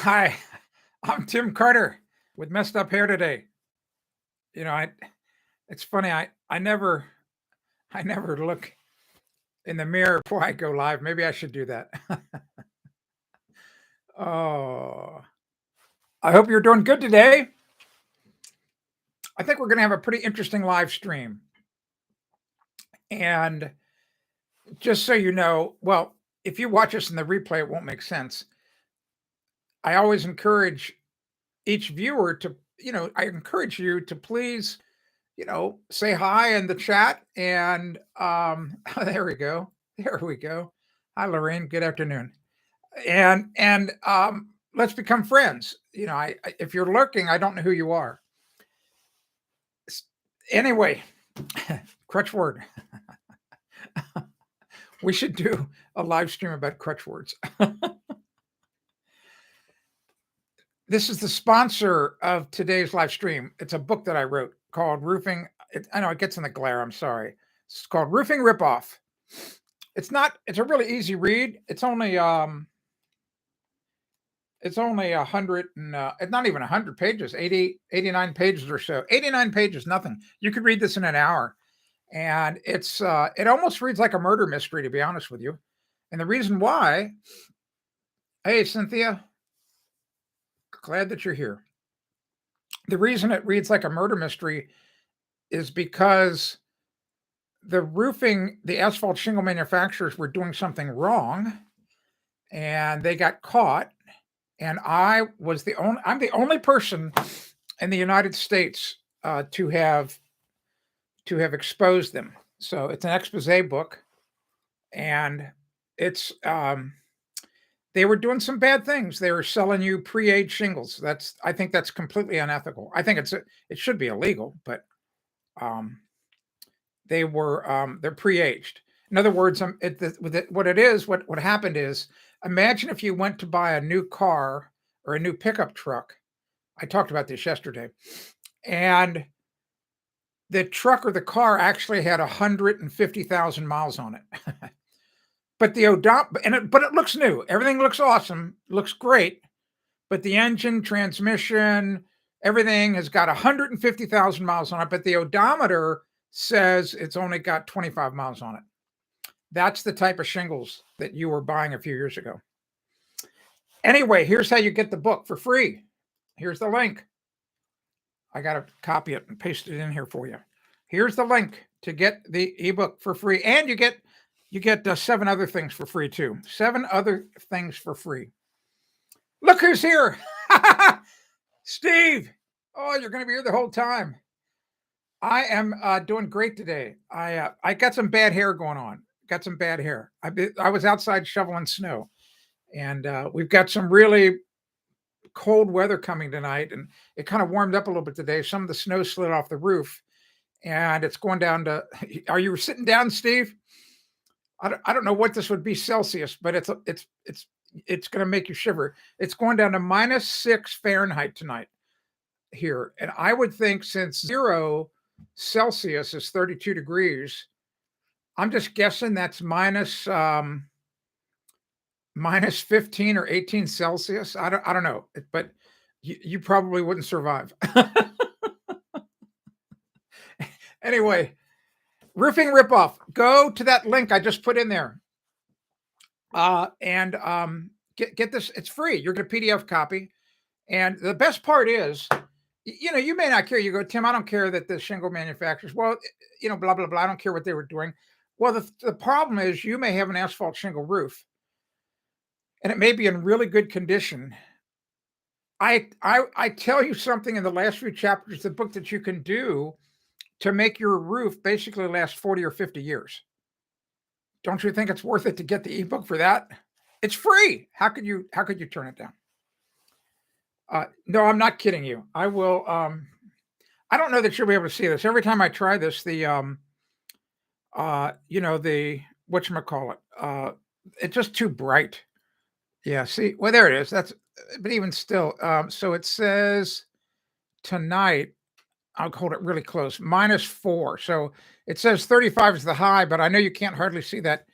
Hi, I'm Tim Carter with messed up hair today. You know, I it's funny, I never look in the mirror before I go live. Maybe I should do that. Oh, I hope you're doing good today. I think we're going to have a pretty interesting live stream. And just so you know, well, if you watch us in the replay, it won't make sense. I always encourage each viewer to, I encourage you to please, say hi in the chat. And there we go. There we go. Hi, Lorraine. Good afternoon. And let's become friends. If you're lurking, I don't know who you are. Anyway, crutch word. We should do a live stream about crutch words. This is the sponsor of today's live stream. It's a book that I wrote called Roofing. I know it gets in the glare. I'm sorry. It's called Roofing Ripoff. It's a really easy read. It's only 100 and not even 100 pages, 89 pages or so. 89 pages, nothing. You could read this in an hour. And it almost reads like a murder mystery, to be honest with you. And the reason why, hey, Cynthia, glad that you're here. The reason it reads like a murder mystery is because the asphalt shingle manufacturers were doing something wrong and they got caught. And I'm the only person in the United States to have exposed them. So it's an expose book, and it's they were doing some bad things. They were selling you pre-aged shingles. I think that's completely unethical. I think it should be illegal, but they're pre-aged. In other words, what happened is, imagine if you went to buy a new car or a new pickup truck. I talked about this yesterday, and the truck or the car actually had 150,000 miles on it. But it looks new. Everything looks awesome, looks great. But the engine, transmission, everything has got 150,000 miles on it. But the odometer says it's only got 25 miles on it. That's the type of shingles that you were buying a few years ago. Anyway, here's how you get the book for free. Here's the link. I got to copy it and paste it in here for you. Here's the link to get the ebook for free. And you get 7 other things for free too. 7 other things for free. Look who's here. Steve. Oh, you're going to be here the whole time. I am doing great today. I got some bad hair going on. Got some bad hair. I was outside shoveling snow, and we've got some really cold weather coming tonight, and it kind of warmed up a little bit today. Some of the snow slid off the roof, and it's going down to. Are you sitting down, Steve? I don't know what this would be Celsius, but it's going to make you shiver. It's going down to -6 Fahrenheit tonight here, and I would think since 0 Celsius is 32 degrees, I'm just guessing that's -15 or 18 Celsius. I don't know, but you probably wouldn't survive. Anyway, Roofing Ripoff. Go to that link I just put in there, and get this. It's free. You're going to PDF copy, and the best part is, you may not care. You go, Tim, I don't care that the shingle manufacturers. Well, blah blah blah. I don't care what they were doing. Well, the problem is you may have an asphalt shingle roof, and it may be in really good condition. I tell you something in the last few chapters of the book that you can do to make your roof basically last 40 or 50 years. Don't you think it's worth it to get the ebook for that? It's free. How could you turn it down? No, I'm not kidding you. I will. I don't know that you'll be able to see this. Every time I try this, the whatchamacallit, it's just too bright. Yeah, see, well, there it is. But even still, so it says tonight, I'll hold it really close, -4. So it says 35 is the high, but I know you can't hardly see that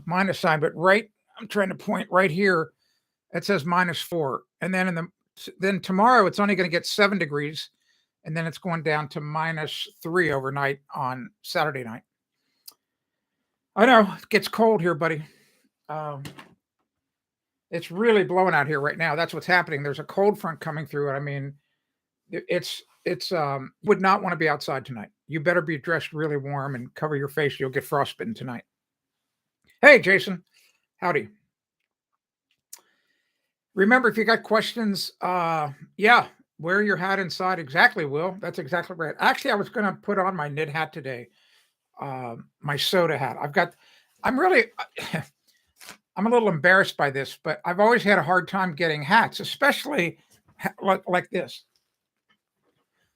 minus sign, but I'm trying to point right here. It says -4. And then tomorrow it's only going to get 7 degrees. And then it's going down to -3 overnight on Saturday night. I know it gets cold here, buddy. It's really blowing out here right now. That's what's happening. There's a cold front coming through. And I mean, it's would not want to be outside tonight. You better be dressed really warm and cover your face. You'll get frostbitten tonight. Hey, Jason. Howdy. Remember, if you got questions, yeah, wear your hat inside. Exactly, Will. That's exactly right. Actually, I was going to put on my knit hat today, my soda hat. I'm really, I'm a little embarrassed by this, but I've always had a hard time getting hats, especially like this.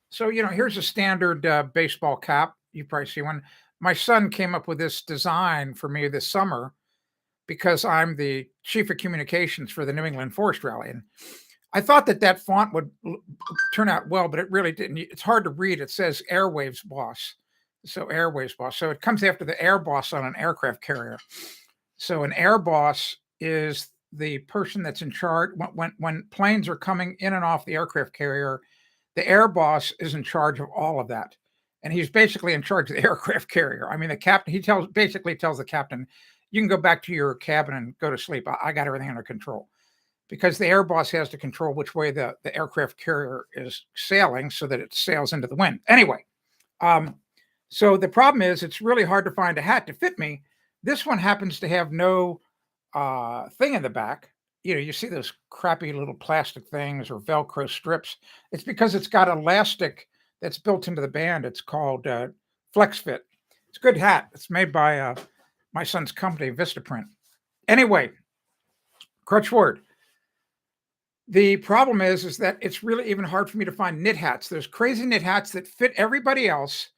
So, here's a standard baseball cap. You probably see one. My son came up with this design for me this summer because I'm the chief of communications for the New England Forest Rally. And I thought that font would turn out well, but it really didn't. It's hard to read. It says Airwaves Boss. So Airwaves Boss. So it comes after the Air Boss on an aircraft carrier. So an Air Boss is the person that's in charge when planes are coming in and off the aircraft carrier. The Air Boss is in charge of all of that. And he's basically in charge of the aircraft carrier. I mean, the captain, basically tells the captain, you can go back to your cabin and go to sleep. I got everything under control, because the Air Boss has to control which way the aircraft carrier is sailing so that it sails into the wind. Anyway, so the problem is it's really hard to find a hat to fit me. This one happens to have no thing in the back. You see those crappy little plastic things or Velcro strips. It's because it's got elastic that's built into the band. It's called Flex Fit. It's a good hat. It's made by my son's company, Vistaprint. Anyway, crutch word. The problem is that it's really even hard for me to find knit hats. There's crazy knit hats that fit everybody else.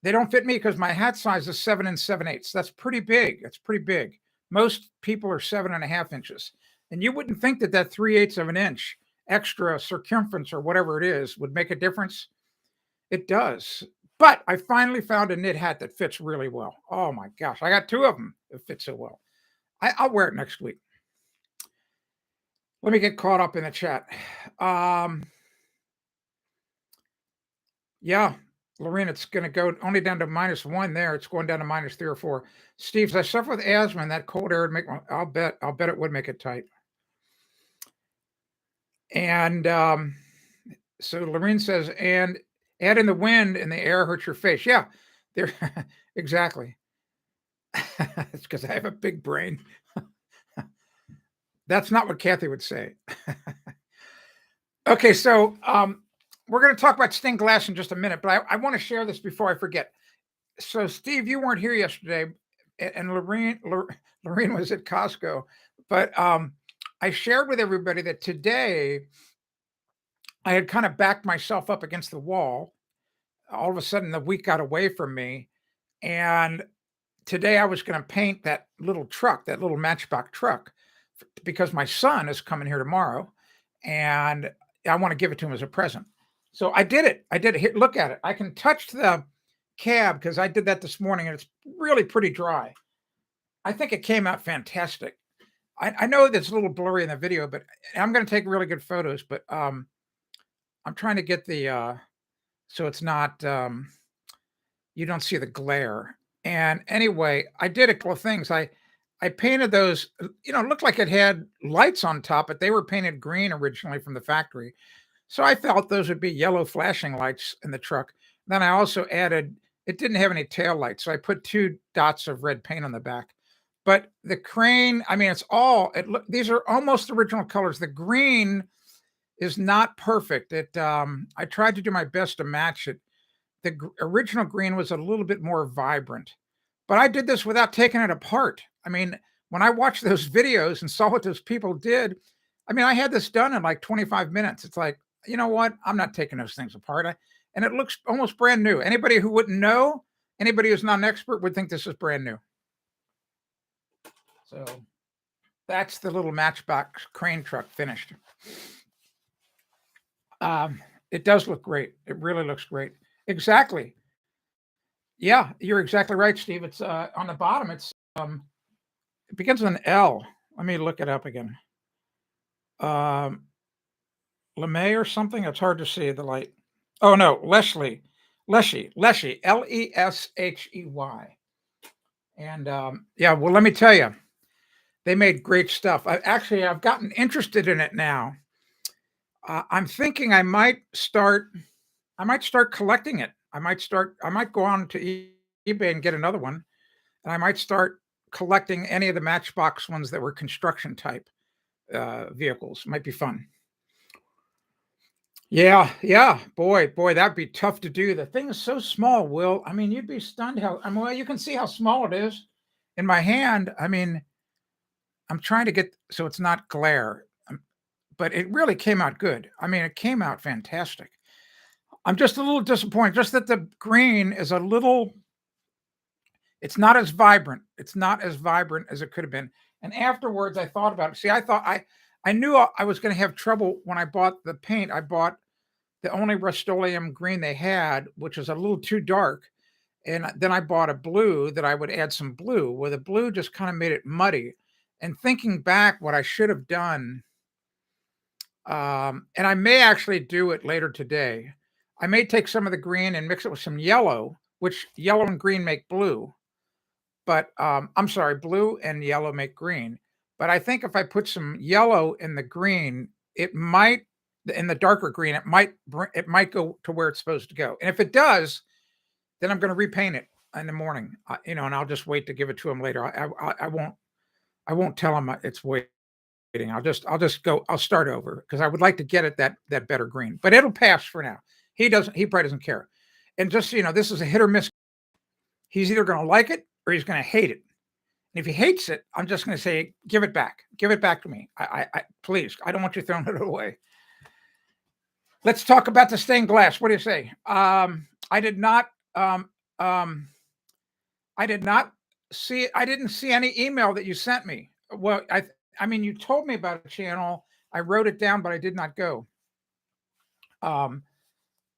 They don't fit me because my hat size is 7 7/8. That's pretty big. That's pretty big. Most people are 7.5 inches. And you wouldn't think that 3/8 of an inch extra circumference or whatever it is would make a difference. It does. But I finally found a knit hat that fits really well. Oh my gosh. I got 2 of them that fit so well. I'll wear it next week. Let me get caught up in the chat. Yeah, Lorena, it's going to go only down to -1 there. It's going down to -3 or 4. Steve, I suffer with asthma, and that cold air would make I'll bet it would make it tight. And so Lorene says, and add in the wind and the air hurts your face. Yeah, there exactly. It's because I have a big brain. That's not what Kathy would say. Okay, so we're going to talk about stained glass in just a minute, but I want to share this before I forget. So, Steve, you weren't here yesterday, and Lorene was at Costco, but I shared with everybody that today I had kind of backed myself up against the wall. All of a sudden, the week got away from me, and today I was going to paint that little truck, that little Matchbox truck, because my son is coming here tomorrow, and I want to give it to him as a present. So I did it. Here, look at it. I can touch the cab because I did that this morning, and it's really pretty dry. I think it came out fantastic. I know that's a little blurry in the video, but I'm going to take really good photos. But I'm trying to get the so it's not you don't see the glare. And anyway, I did a couple of things. I painted those. It looked like it had lights on top, but they were painted green originally from the factory. So I felt those would be yellow flashing lights in the truck. Then I also added, it didn't have any tail lights, so I put 2 dots of red paint on the back. But the crane, I mean, these are almost original colors. The green is not perfect. I tried to do my best to match it. The original green was a little bit more vibrant, but I did this without taking it apart. I mean, when I watched those videos and saw what those people did, I mean, I had this done in like 25 minutes. It's like, you know what? I'm not taking those things apart. And it looks almost brand new. Anybody who wouldn't know, anybody who's not an expert would think this is brand new. So that's the little Matchbox crane truck finished. It does look great. It really looks great. Exactly. Yeah, you're exactly right, Steve. It's on the bottom. It begins with an L. Let me look it up again. Um, LeMay or something. It's hard to see the light. Oh no, Leshy, Leshey. And yeah, well, let me tell you, they made great stuff. I've gotten interested in it now. I'm thinking I might start collecting it. I might go on to eBay and get another one, and I might start collecting any of the Matchbox ones that were construction type vehicles. Might be fun. Yeah. Boy, that'd be tough to do. The thing is so small, Will. I mean, you'd be stunned how. I mean, well, you can see how small it is in my hand. I mean, I'm trying to get so it's not glare, but it really came out good. I mean, it came out fantastic. I'm just a little disappointed, just that the green is a little. It's not as vibrant. It's not as vibrant as it could have been. And afterwards, I thought about it. See, I knew I was going to have trouble when I bought the paint. I bought the only Rust-Oleum green they had, which was a little too dark. And then I bought a blue that I would add some blue, where the blue just kind of made it muddy. And thinking back, what I should have done, and I may actually do it later today. I may take some of the green and mix it with some yellow, which yellow and green make blue. But I'm sorry, blue and yellow make green. But I think if I put some yellow in the green, it might in the darker green, it might go to where it's supposed to go. And if it does, then I'm going to repaint it in the morning. And I'll just wait to give it to him later. I won't tell him it's waiting. I'll just go. I'll start over because I would like to get it that better green. But it'll pass for now. He probably doesn't care. And just this is a hit or miss. He's either going to like it or he's going to hate it. And if he hates it, I'm just going to say, give it back. Give it back to me. Please. I don't want you throwing it away. Let's talk about the stained glass. What do you say? I did not see. I didn't see any email that you sent me. Well, I mean, you told me about a channel. I wrote it down, but I did not go.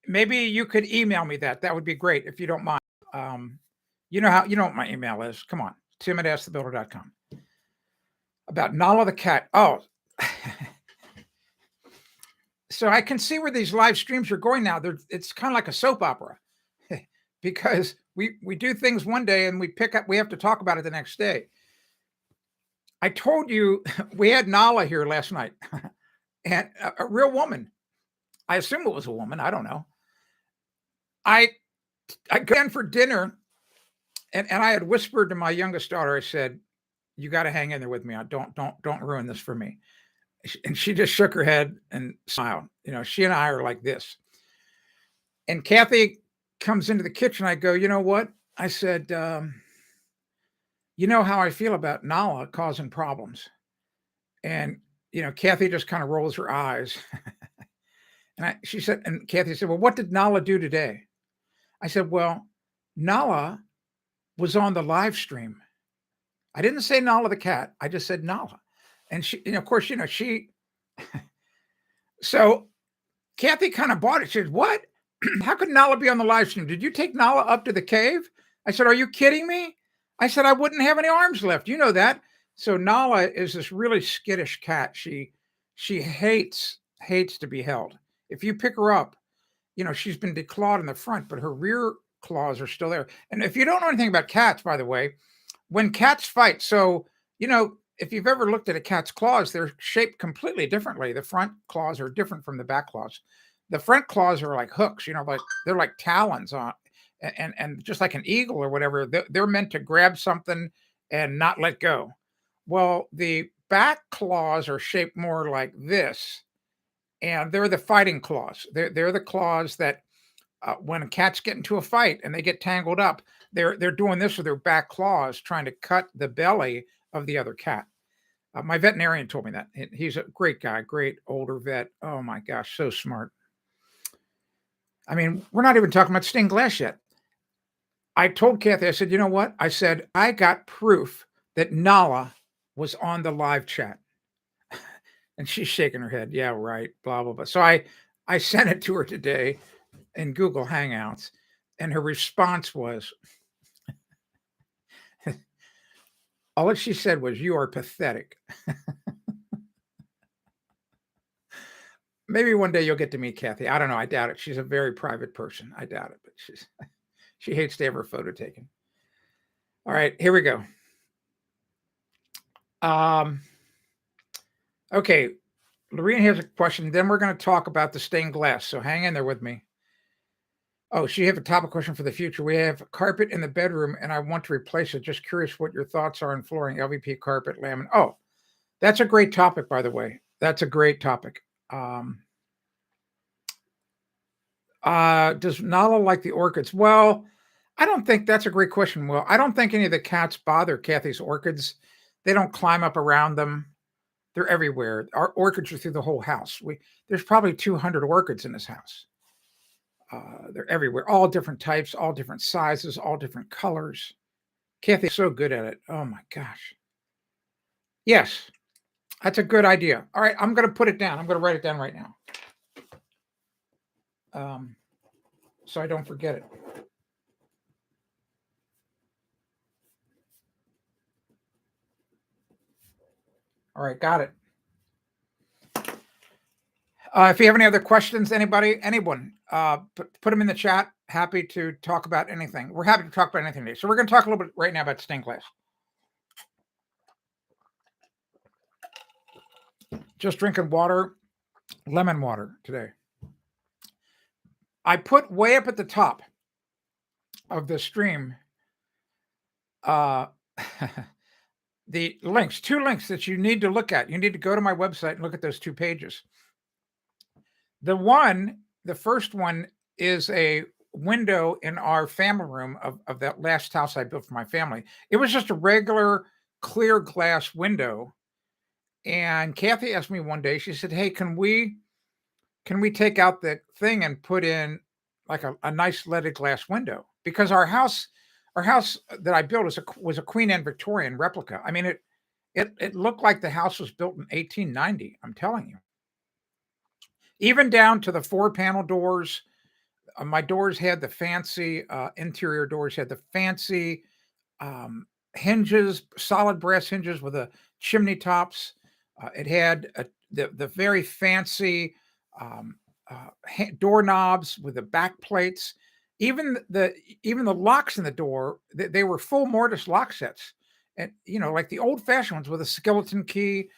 Maybe you could email me that. That would be great if you don't mind. You know what my email is. Come on, tim@askthebuilder.com. About Nala the cat. Oh, so I can see where these live streams are going now. It's kind of like a soap opera because we do things one day and we have to talk about it the next day. I told you we had Nala here last night and a real woman. I assume it was a woman. I don't know. I got in for dinner and I had whispered to my youngest daughter, I said, you got to hang in there with me. Don't ruin this for me. And she just shook her head and smiled. She and I are like this. And Kathy comes into the kitchen. I go, you know what? I said, you know how I feel about Nala causing problems. And, Kathy just kind of rolls her eyes. She said, and Kathy said, well, what did Nala do today? I said, well, Nala was on the live stream. I didn't say Nala the cat. I just said Nala. And she, of course, she, so Kathy kind of bought it. She said, what? How could Nala be on the live stream? Did you take Nala up to the cave? I said, are you kidding me? I said, I wouldn't have any arms left. You know that. So Nala is this really skittish cat. She hates to be held. If you pick her up, she's been declawed in the front, but her rear claws are still there. And if you don't know anything about cats, by the way, when cats fight, so, if you've ever looked at a cat's claws, they're shaped completely differently. The front claws are different from the back claws. The front claws are like hooks, like they're like talons on, and just like an eagle or whatever, they're meant to grab something and not let go. Well, the back claws are shaped more like this, and they're the fighting claws. They're the claws that when cats get into a fight and they get tangled up, they're doing this with their back claws, trying to cut the belly of the other cat. My veterinarian told me that. He's a great guy, great older vet. Oh my gosh, so smart. I mean, we're not even talking about stained glass yet. I told Kathy, I said, you know what? I said, I got proof that Nala was on the live chat. And she's shaking her head. Yeah, right. Blah, blah, blah. So I sent it to her today in Google Hangouts. And her response was, all that she said was, you are pathetic. Maybe one day you'll get to meet Kathy. I don't know. I doubt it. She's a very private person. I doubt it, but she hates to have her photo taken. All right, here we go. Okay, Lorena has a question. Then we're going to talk about the stained glass. So hang in there with me. Oh, she have a topic question for the future. We have carpet in the bedroom, and I want to replace it. Just curious what your thoughts are on flooring, LVP carpet, laminate. Oh, that's a great topic, by the way. That's a great topic. Does Nala like the orchids? Well, I don't think that's a great question. Well, I don't think any of the cats bother Kathy's orchids. They don't climb up around them. They're everywhere. Our orchids are through the whole house. There's probably 200 orchids in this house. They're everywhere, all different types, all different sizes, all different colors. Kathy's so good at it. Oh my gosh. Yes, that's a good idea. All right, I'm going to put it down. I'm going to write it down right now. So I don't forget it. All right, got it. If you have any other questions, anyone, put them in the chat. Happy to talk about anything. We're happy to talk about anything today. So we're going to talk a little bit right now about stained glass. Just drinking water, lemon water today. I put way up at the top of the stream the links, 2 links that you need to look at. You need to go to my website and look at those 2 pages. The first one is a window in our family room of that last house I built for my family. It was just a regular clear glass window. And Kathy asked me one day, she said, hey, can we take out the thing and put in like a nice leaded glass window? Because our house that I built was a Queen Anne Victorian replica. I mean, it looked like the house was built in 1890. I'm telling you. Even down to the 4-panel doors. My doors had the fancy interior doors, had the fancy hinges, solid brass hinges with the chimney tops. It had the very fancy doorknobs with the back plates. Even the locks in the door, they were full mortise lock sets, and like the old-fashioned ones with a skeleton key.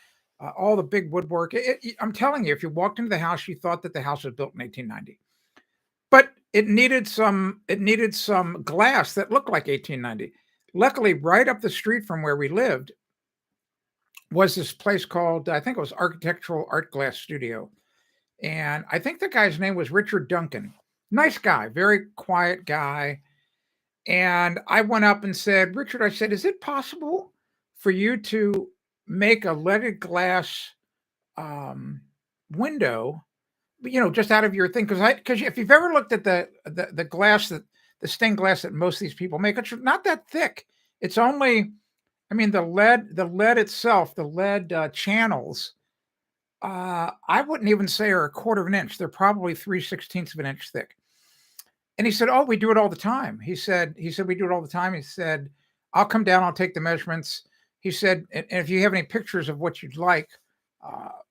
All the big woodwork. I'm telling you, if you walked into the house, you thought that the house was built in 1890. But it needed some glass that looked like 1890. Luckily, right up the street from where we lived was this place called, I think it was Architectural Art Glass Studio. And I think the guy's name was Richard Duncan. Nice guy, very quiet guy. And I went up and said, Richard, I said, is it possible for you to make a leaded glass window, just out of your thing? Because if you've ever looked at the glass, the stained glass that most of these people make, it's not that thick. It's only, the lead itself, the lead channels, I wouldn't even say are 1/4 of an inch. They're probably 3/16 of an inch thick. And he said, oh, we do it all the time. He said, we do it all the time. He said, I'll come down, I'll take the measurements. He said, and if you have any pictures of what you'd like,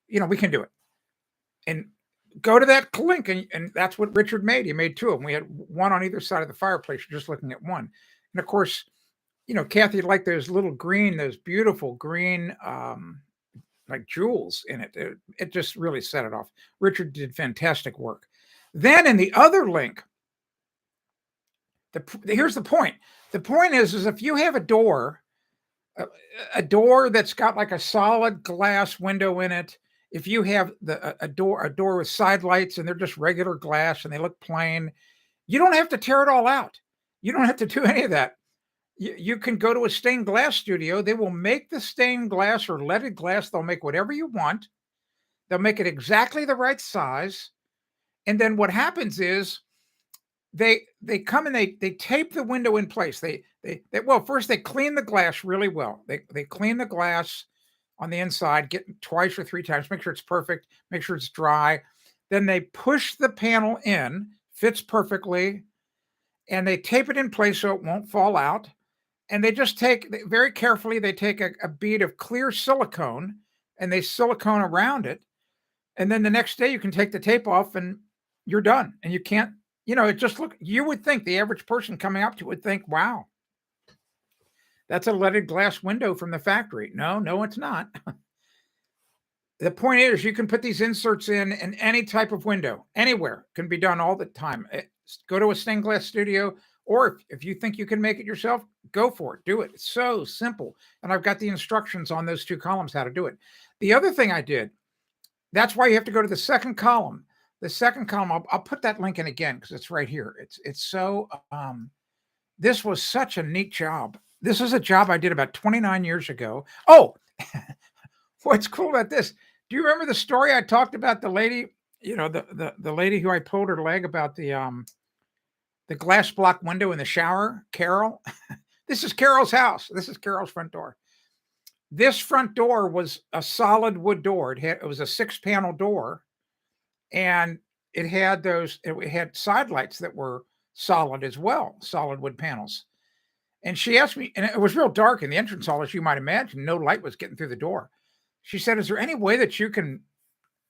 we can do it. And go to that link, and that's what Richard made. He made 2 of them. We had one on either side of the fireplace. You're just looking at one. And of course, Kathy liked those beautiful green, like jewels in it. It just really set it off. Richard did fantastic work. Then in the other link, here's the point. The point is if you have a door that's got like a solid glass window in it, if you have a door with side lights and they're just regular glass and they look plain, you don't have to tear it all out. You don't have to do any of that. You can go to a stained glass studio. They will make the stained glass or leaded glass. They'll make whatever you want. They'll make it exactly the right size. And then what happens is they come and they tape the window in place. First they clean the glass really well. They clean the glass on the inside, get twice or 3 times, make sure it's perfect, make sure it's dry. Then they push the panel in, fits perfectly, and they tape it in place so it won't fall out. And they just very carefully, they take a bead of clear silicone and they silicone around it. And then the next day you can take the tape off and you're done. And you can't, it just you would think the average person coming up to it would think, wow, that's a leaded glass window from the factory. No, it's not. The point is, you can put these inserts in any type of window, anywhere. Can be done all the time. Go to a stained glass studio, or if you think you can make it yourself, go for it. Do it. It's so simple. And I've got the instructions on those 2 columns how to do it. The other thing I did, that's why you have to go to the second column. The second column, I'll put that link in again because it's right here. It's so this was such a neat job. This is a job I did about 29 years ago. Oh, what's cool about this? Do you remember the story I talked about the lady, the lady who I pulled her leg about the glass block window in the shower, Carol? This is Carol's house. This is Carol's front door. This front door was a solid wood door. It was a 6-panel door, and it had side lights that were solid as well, solid wood panels. And she asked me, and it was real dark in the entrance hall, as you might imagine. No light was getting through the door. She said, "Is there any way that you can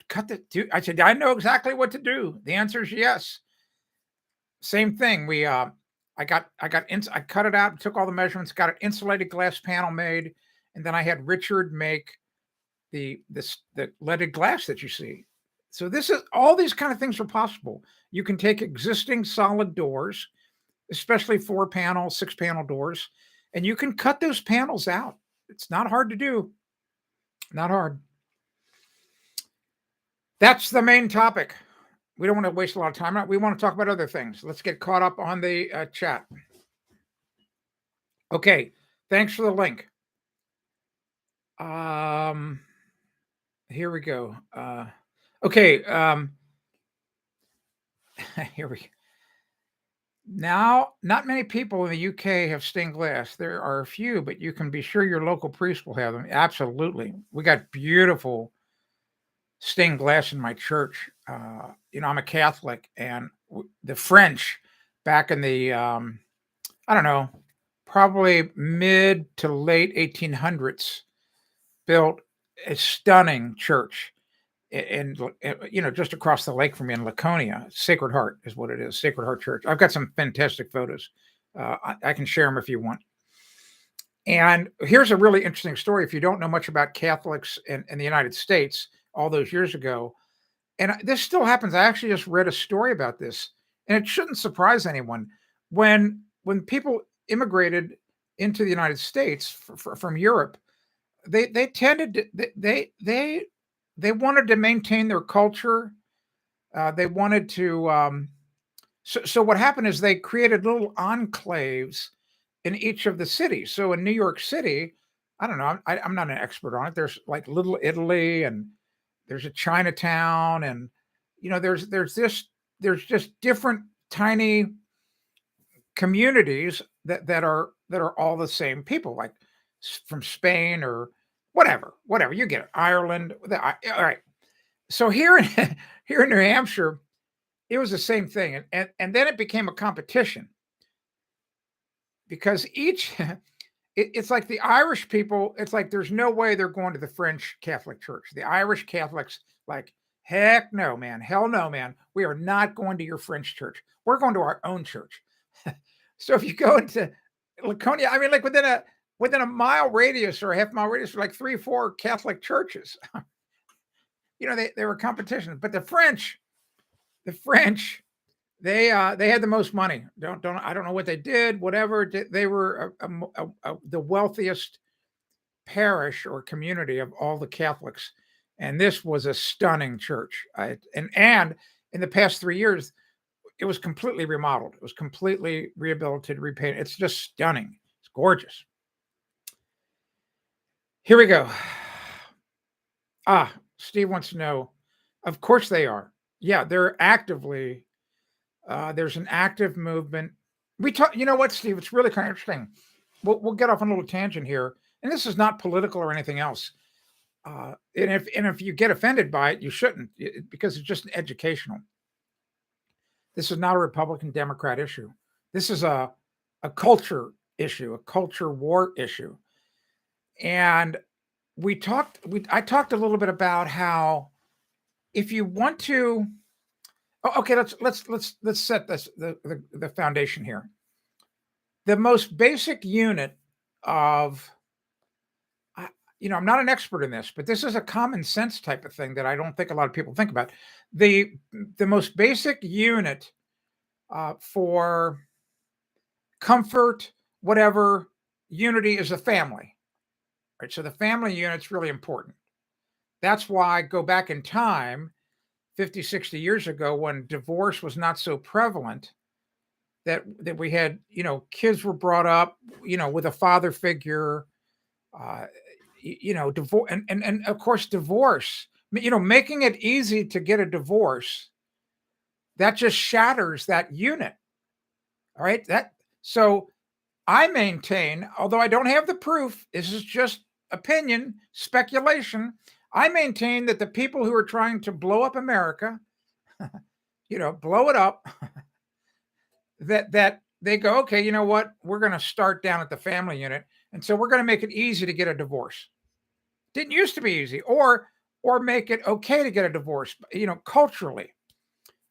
cut I said, "I know exactly what to do." The answer is yes. Same thing. I cut it out, took all the measurements, got an insulated glass panel made, and then I had Richard make the leaded glass that you see. So all these kind of things are possible. You can take existing solid doors, especially 4-panel, 6-panel doors, and you can cut those panels out. It's not hard to do. Not hard. That's the main topic. We don't want to waste a lot of time. We want to talk about other things. Let's get caught up on the chat. Okay. Thanks for the link. Here we go. Okay. Here we go. Now, not many people in the UK have stained glass. There are a few, but you can be sure your local priest will have them. Absolutely. We got beautiful stained glass in my church. I'm a Catholic, and the French back in the, I don't know, probably mid to late 1800s built a stunning church and just across the lake from me in Laconia. Sacred Heart is what it is. Sacred Heart Church. I've got some fantastic photos. I can share them if you want. And here's a really interesting story. If you don't know much about Catholics in the United States all those years ago, and this still happens. I actually just read a story about this, and it shouldn't surprise anyone. When people immigrated into the United States from Europe, they tended to, they wanted to maintain their culture. They wanted to. So what happened is they created little enclaves in each of the cities. So in New York City, I don't know. I'm not an expert on it. There's like Little Italy, and there's a Chinatown, and there's just different tiny communities that are all the same people, like from Spain or whatever you get it, Ireland. All right. So here in here in New Hampshire, it was the same thing, and then it became a competition because it's like the Irish people. It's like there's no way they're going to the French Catholic Church. The Irish Catholics, like, heck no, man, hell no, man. We are not going to your French church. We're going to our own church. So if you go into Laconia, I mean, like within a mile radius or a half mile radius, like 3 or 4 Catholic churches. They were competition. But the French, they had the most money. I don't know what they did. Whatever they were, the wealthiest parish or community of all the Catholics, and this was a stunning church. And in the past 3 years, it was completely remodeled. It was completely rehabilitated, repainted. It's just stunning. It's gorgeous. Here we go. Steve wants to know. Of course they are. Yeah, they're actively. There's an active movement. We talk. You know what, Steve? It's really kind of interesting. We'll get off on a little tangent here, and this is not political or anything else. And if you get offended by it, you shouldn't, because it's just educational. This is not a Republican Democrat issue. This is a culture issue, a culture war issue. And I talked a little bit about how if you want to, okay, let's set this the foundation here. The most basic unit of, I'm not an expert in this, but this is a common sense type of thing that I don't think a lot of people think about. The the most basic unit for comfort, whatever, unity is a family, right? So the family unit's really important. That's why go back in time, 50, 60 years ago, when divorce was not so prevalent, that we had, kids were brought up, with a father figure, uh, divorce, and of course, divorce, making it easy to get a divorce, that just shatters that unit. All right. So I maintain, although I don't have the proof, this is just opinion, speculation. I maintain that the people who are trying to blow up America, blow it up, that they go, okay, you know what? We're going to start down at the family unit, and so we're going to make it easy to get a divorce. Didn't used to be easy, or make it okay to get a divorce, culturally.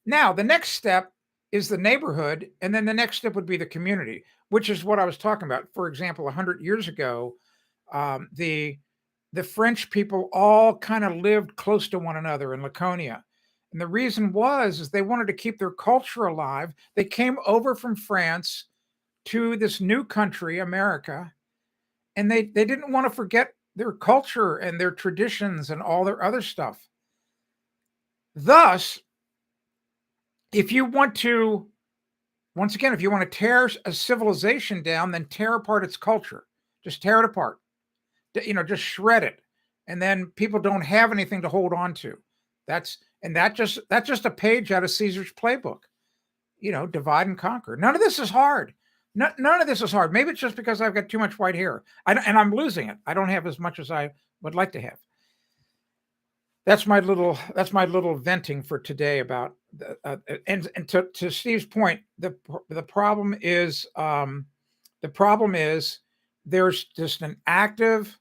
Now, the next step is the neighborhood, and then the next step would be the community, which is what I was talking about. For example, 100 years ago, the French people all kind of lived close to one another in Laconia. And the reason is they wanted to keep their culture alive. They came over from France to this new country, America, and they didn't want to forget their culture and their traditions and all their other stuff. Thus, if you want to, once again, if you want to tear a civilization down, then tear apart its culture. Just tear it apart. Just shred it. And then people don't have anything to hold on to. That's just a page out of Caesar's playbook. Divide and conquer. None of this is hard. None of this is hard. Maybe it's just because I've got too much white hair. And I'm losing it. I don't have as much as I would like to have. That's my little venting for today about and to Steve's point, the problem is there's just an active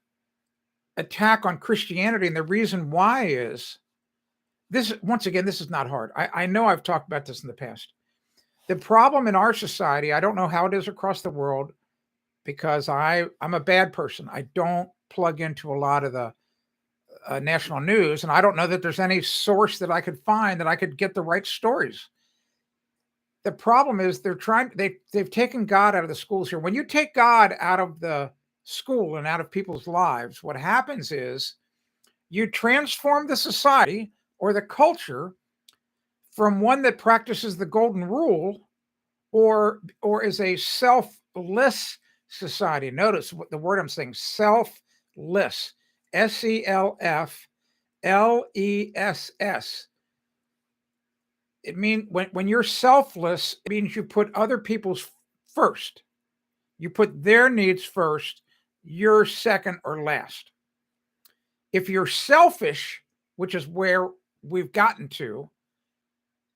attack on Christianity, and the reason why is this. Once again, this is not hard. I know I've talked about this in the past. The problem in our society, I don't know how it is across the world, because I'm a bad person. I don't plug into a lot of the national news, and I don't know that there's any source that I could find that I could get the right stories. The problem is they've taken God out of the schools here. When you take God out of the school and out of people's lives, what happens is you transform the society or the culture from one that practices the golden rule or is a selfless society. Notice what the word I'm saying, selfless. SELFLESS. It means when you're selfless, it means you put other people's first. You put their needs first, you're second or last. If you're selfish, which is where we've gotten to,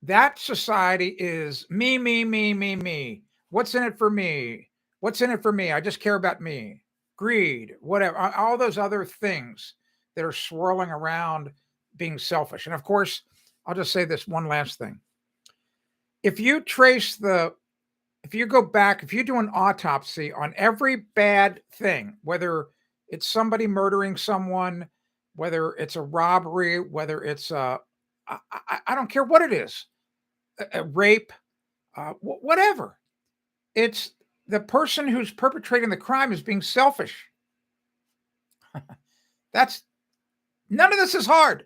that society is me, me, me, me, me. What's in it for me? What's in it for me? I just care about me. Greed, whatever, all those other things that are swirling around being selfish. And of course, I'll just say this one last thing. If you go back, if you do an autopsy on every bad thing, whether it's somebody murdering someone, whether it's a robbery, whether it's I don't care what it is, a rape, whatever, it's the person who's perpetrating the crime is being selfish. None of this is hard.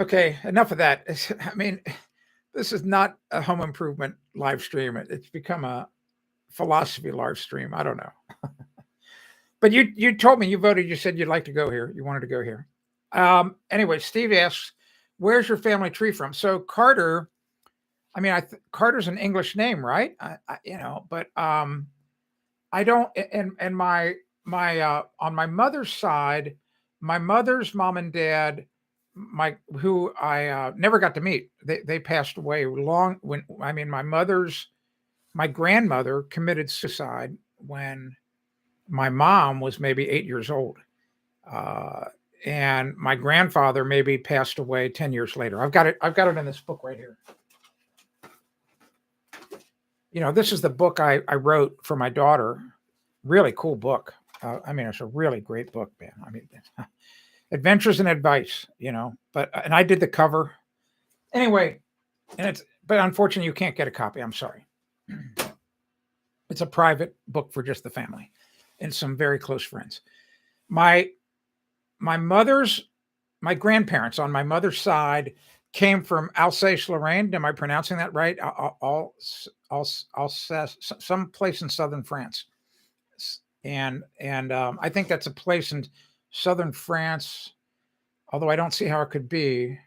Okay, enough of that. I mean, this is not a home improvement live stream. It's become a philosophy live stream. I don't know. But you told me you voted. You said you'd like to go here. You wanted to go here. Anyway, Steve asks, where's your family tree from? So Carter, I mean, Carter's an English name, right? But I don't. And my on my mother's side, my mother's mom and dad, who I never got to meet. They passed away long when. I mean, my grandmother committed suicide when my mom was maybe 8 years old. and my grandfather maybe passed away 10 years later. I've got it in this book right here. This is the book I wrote for my daughter. Really cool book. I mean, it's a really great book, man. I mean, adventures and advice, but and I did the cover. Anyway, but unfortunately you can't get a copy. I'm sorry. It's a private book for just the family and some very close friends. My grandparents on my mother's side came from Alsace-Lorraine. Am I pronouncing that right? Some place in southern France, and I think that's a place in southern France. Although I don't see how it could be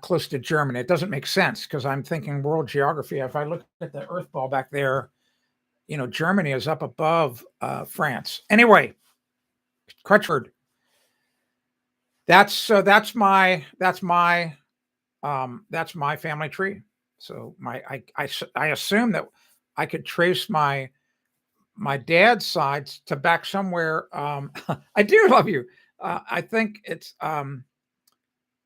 close to Germany. It doesn't make sense because I'm thinking world geography. If I look at the Earth ball back there, Germany is up above France. Anyway, Crutchford. That's my family tree. So I assume that I could trace my dad's sides to back somewhere. I do love you. I think it's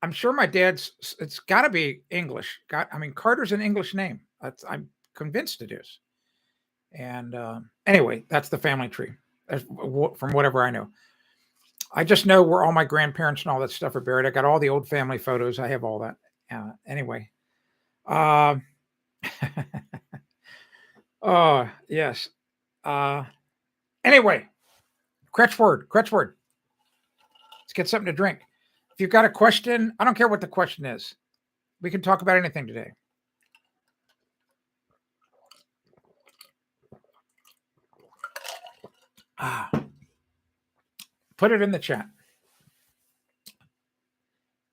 I'm sure my dad's. It's got to be English. I mean, Carter's an English name. I'm convinced it is. And anyway, that's the family tree, from whatever I know. I just know where all my grandparents and all that stuff are buried. I got all the old family photos. I have all that. Anyway. Oh, yes. Anyway, Crutchford. Let's get something to drink. If you've got a question, I don't care what the question is. We can talk about anything today. Put it in the chat.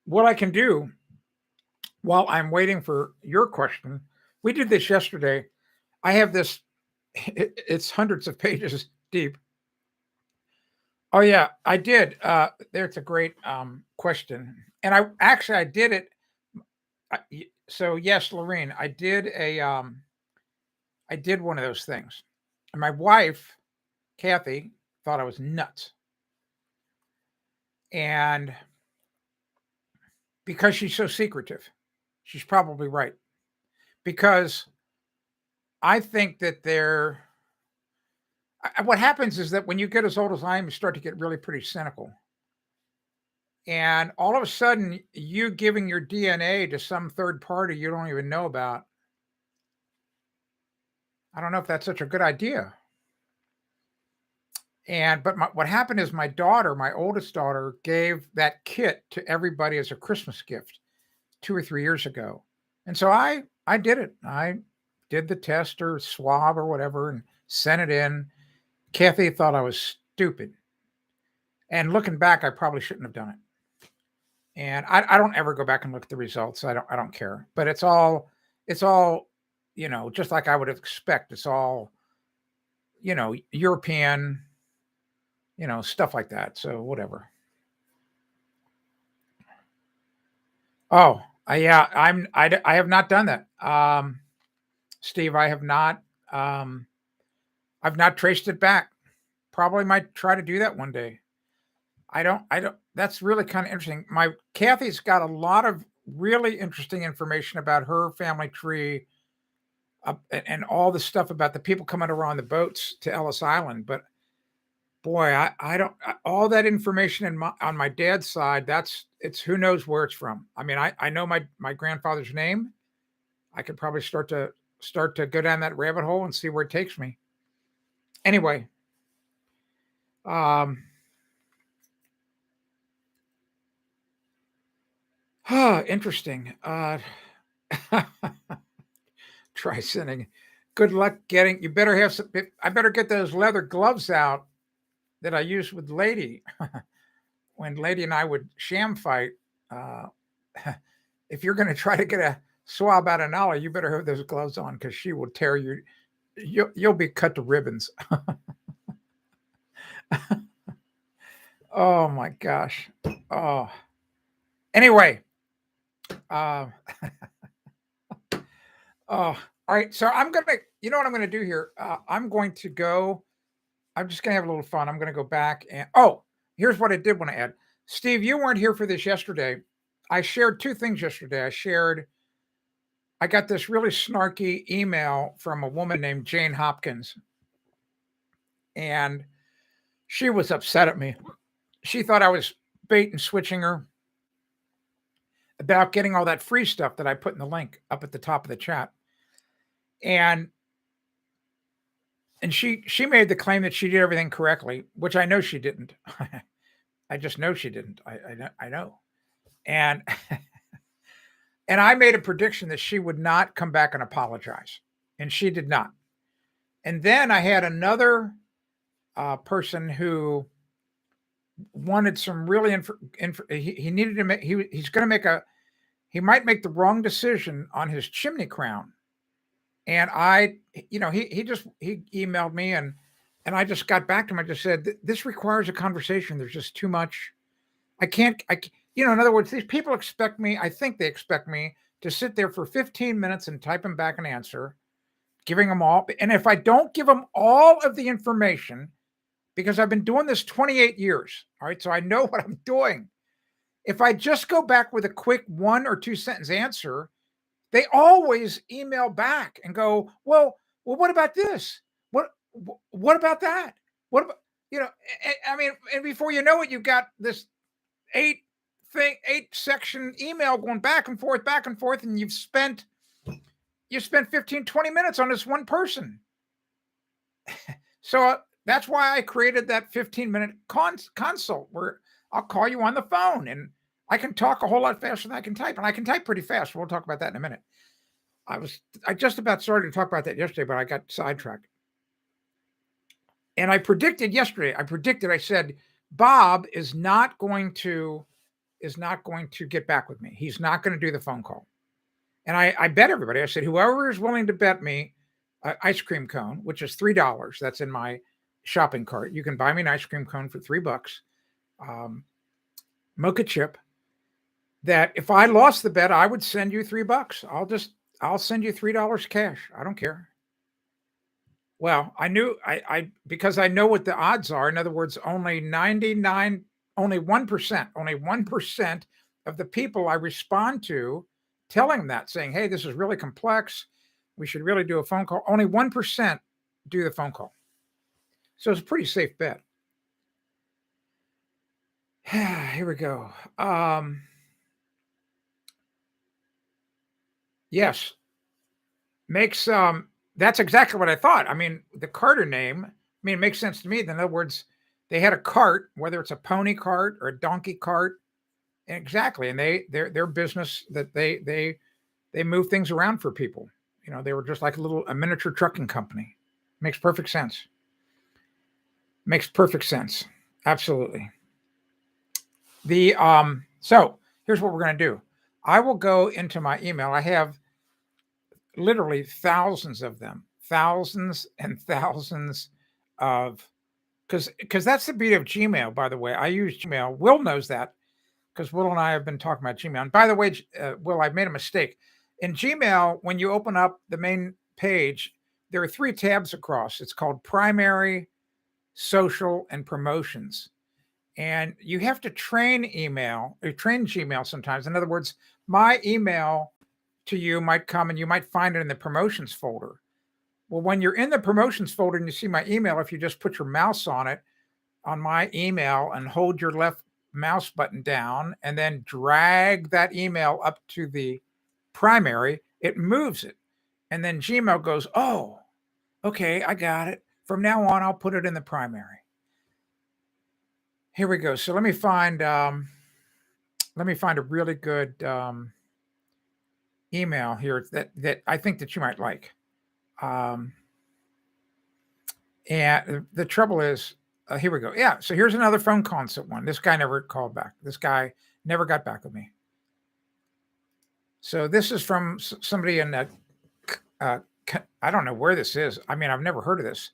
What I can do while I'm waiting for your question, we did this yesterday. I have this, it's hundreds of pages deep. Oh yeah, I did. There's a great question. And I did it. So yes, Lorene, I did one of those things. And my wife, Kathy, thought I was nuts. And because she's so secretive, she's probably right. Because I think that what happens is that when you get as old as I am, you start to get really pretty cynical. And all of a sudden, you giving your DNA to some third party you don't even know about, I don't know if that's such a good idea. But what happened is my oldest daughter, gave that kit to everybody as a Christmas gift 2 or 3 years ago. And so I did it. I did the test or swab or whatever and sent it in. Kathy thought I was stupid. And looking back, I probably shouldn't have done it. And I don't ever go back and look at the results. I don't care. But it's all, just like I would expect. It's all, European, stuff like that. So whatever. Oh, yeah, I have not done that. Steve, I have not. I've not traced it back. Probably might try to do that one day. I don't. That's really kind of interesting. Kathy's got a lot of really interesting information about her family tree, and all the stuff about the people coming around the boats to Ellis Island. But boy, I don't. All that information on my dad's side, it's who knows where it's from. I mean, I know my grandfather's name. I could probably start to go down that rabbit hole and see where it takes me. Anyway, interesting. Try sinning. Good luck getting. You better have some. I better get those leather gloves out that I used with Lady when Lady and I would sham fight. If you're going to try to get a swab out of Nala, you better have those gloves on because she will tear you. You'll be cut to ribbons. Oh my gosh. Oh. Anyway. Oh. All right. So I'm gonna. You know what I'm going to do here? I'm going to go. I'm just going to have a little fun. I'm going to go back and Here's what I did want to add. Steve, you weren't here for this yesterday. I shared two things yesterday. I got this really snarky email from a woman named Jane Hopkins, and she was upset at me. She thought I was bait and switching her about getting all that free stuff that I put in the link up at the top of the chat. And she made the claim that she did everything correctly, which I know she didn't. I just know she didn't. I know. And and I made a prediction that she would not come back and apologize, and she did not. And then I had another person who wanted some really he needed to make he's going to make he might make the wrong decision on his chimney crown. And he emailed me, and I just got back to him. I just said, this requires a conversation. There's just too much. In other words, these people expect me, I think they expect me to sit there for 15 minutes and type them back an answer, giving them all. And if I don't give them all of the information, because I've been doing this 28 years, all right, so I know what I'm doing. If I just go back with a quick 1 or 2 sentence answer, they always email back and go, well, what about this? What about that? What about, I mean, and before you know it, you've got this 8-section email going back and forth, and you spent 15, 20 minutes on this one person. So that's why I created that 15-minute consult where I'll call you on the phone, and I can talk a whole lot faster than I can type, and I can type pretty fast. We'll talk about that in a minute. I just about started to talk about that yesterday, but I got sidetracked. And I predicted yesterday, I said, Bob is not going to get back with me. He's not going to do the phone call. And I bet everybody, I said, whoever is willing to bet me an ice cream cone, which is $3, that's in my shopping cart. You can buy me an ice cream cone for $3, mocha chip, that if I lost the bet, I would send you $3. I'll send you $3 cash. I don't care. Well, I knew because I know what the odds are. In other words, only 1% of the people I respond to telling them that, saying, hey, this is really complex. We should really do a phone call. Only 1% do the phone call. So it's a pretty safe bet. Here we go. Yes. Makes that's exactly what I thought. I mean, the Carter name, it makes sense to me. In other words, they had a cart, whether it's a pony cart or a donkey cart. Exactly. And their business that they move things around for people. They were just like a miniature trucking company. Makes perfect sense. Makes perfect sense. Absolutely. So here's what we're going to do. I will go into my email. I have literally thousands of them, thousands and thousands of, because that's the beauty of Gmail, by the way. I use Gmail. Will knows that because Will and I have been talking about Gmail. And by the way, Will, I've made a mistake. In Gmail, when you open up the main page, there are 3 tabs across. It's called Primary, Social, and Promotions. And you have to train Gmail sometimes. In other words, my email to you might come and you might find it in the promotions folder. Well, when you're in the promotions folder and you see my email, if you just put your mouse on it, on my email, and hold your left mouse button down and then drag that email up to the primary, it moves it. And then Gmail goes, oh, okay, I got it. From now on, I'll put it in the primary. Here we go. So let me find a really good email here that I think that you might like. And the trouble is, here we go. Yeah. So here's another phone consult one. This guy never called back. This guy never got back with me. So this is from somebody in that, I don't know where this is. I mean, I've never heard of this.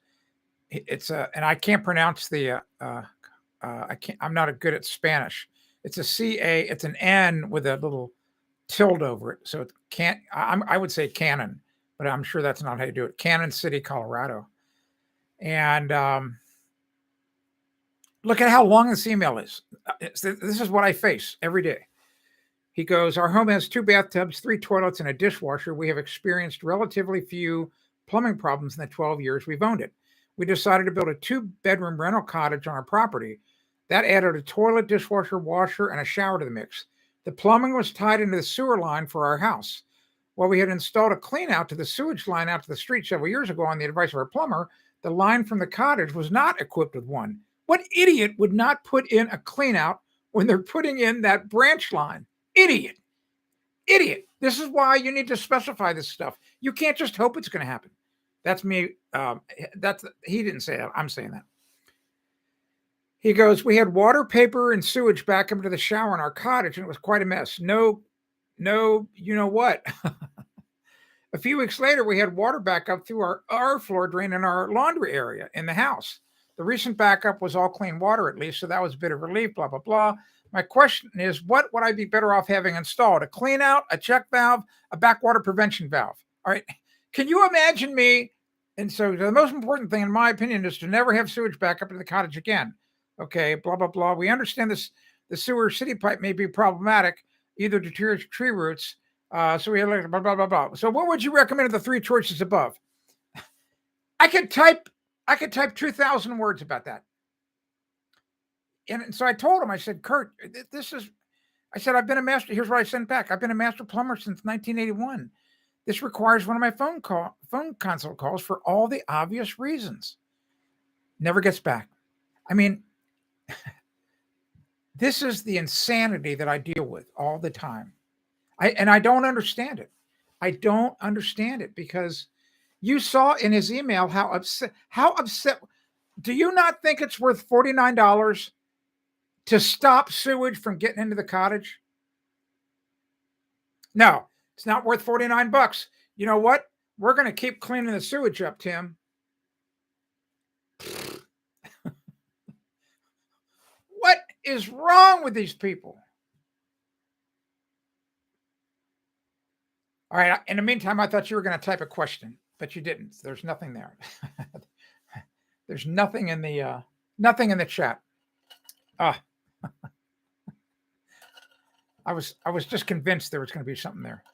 It's and I can't pronounce the, I'm not good at Spanish. It's a CA, it's an N with a little tilde over it. So it can't, I would say Cannon, but I'm sure that's not how you do it. Cannon City, Colorado. And Look at how long this email is. This is what I face every day. He goes, our home has 2 bathtubs, 3 toilets, and a dishwasher. We have experienced relatively few plumbing problems in the 12 years we've owned it. We decided to build a 2-bedroom rental cottage on our property. That added a toilet, dishwasher, washer, and a shower to the mix. The plumbing was tied into the sewer line for our house. While we had installed a clean out to the sewage line out to the street several years ago on the advice of our plumber, the line from the cottage was not equipped with one. What idiot would not put in a clean out when they're putting in that branch line? Idiot. Idiot. This is why you need to specify this stuff. You can't just hope it's going to happen. That's me. He didn't say that. I'm saying that. He goes, we had water, paper, and sewage back into the shower in our cottage, and it was quite a mess. No, you know what? A few weeks later, we had water back up through our floor drain in our laundry area in the house. The recent backup was all clean water, at least, so that was a bit of relief, blah, blah, blah. My question is, what would I be better off having installed? A clean out, a check valve, a backwater prevention valve? All right. Can you imagine me? And so the most important thing, in my opinion, is to never have sewage back up into the cottage again. Okay, blah, blah, blah. We understand this. The sewer city pipe may be problematic, either to tree roots. So we had like blah, blah, blah, blah. So what would you recommend of the 3 choices above? I could type 2,000 words about that. And so I told him, I said, Kurt, I said, I've been a master. Here's what I sent back. I've been a master plumber since 1981. This requires one of my phone consult calls for all the obvious reasons. Never gets back. I mean, this is the insanity that I deal with all the time. I don't understand it. I don't understand it because you saw in his email how upset. Do you not think it's worth $49 to stop sewage from getting into the cottage? No, it's not worth $49. You know what? We're going to keep cleaning the sewage up, Tim. What is wrong with these people? All right. In the meantime, I thought you were going to type a question, but you didn't. There's nothing there. There's nothing in the chat. I was just convinced there was going to be something there.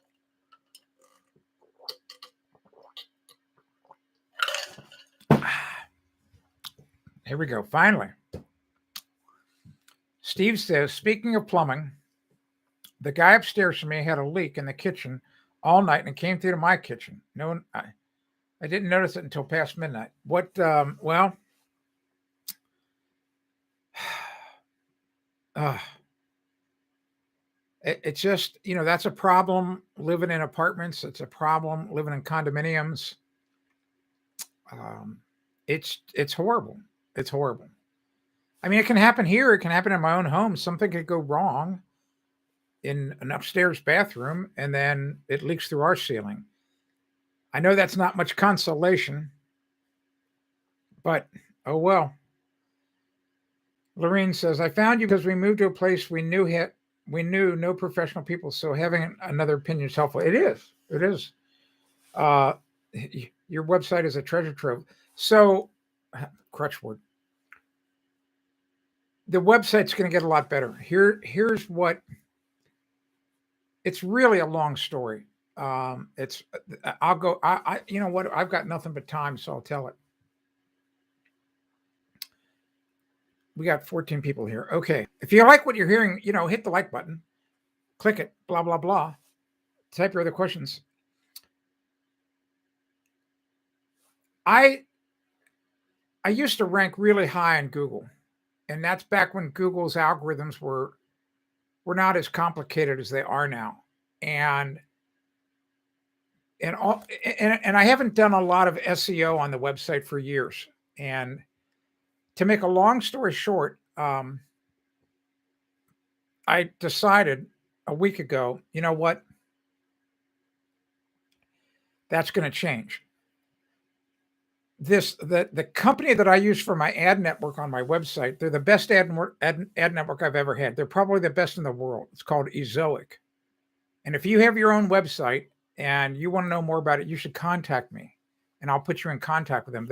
Here we go. Finally. Steve says, speaking of plumbing, the guy upstairs from me had a leak in the kitchen all night and it came through to my kitchen. No, I didn't notice it until past midnight. What, well, it's just, that's a problem living in apartments. It's a problem living in condominiums. It's horrible. It's horrible. I mean, it can happen here. It can happen in my own home. Something could go wrong in an upstairs bathroom, and then it leaks through our ceiling. I know that's not much consolation, but oh well. Lorene says, I found you because we moved to a place we knew no professional people, so having another opinion is helpful. It is. It is. Your website is a treasure trove. So, crutch word. The website's going to get a lot better. Here's what. It's really a long story. I'll go. You know what? I've got nothing but time, so I'll tell it. We got 14 people here. Okay. If you like what you're hearing, hit the like button, click it, blah, blah, blah. Type your other questions. I used to rank really high in Google, and that's back when Google's algorithms were not as complicated as they are now. And I haven't done a lot of SEO on the website for years. And to make a long story short, I decided a week ago, you know what? That's going to change. The company that I use for my ad network on my website, they're the best ad network I've ever had. They're probably the best in the world. It's called Ezoic. And if you have your own website and you want to know more about it, you should contact me and I'll put you in contact with them.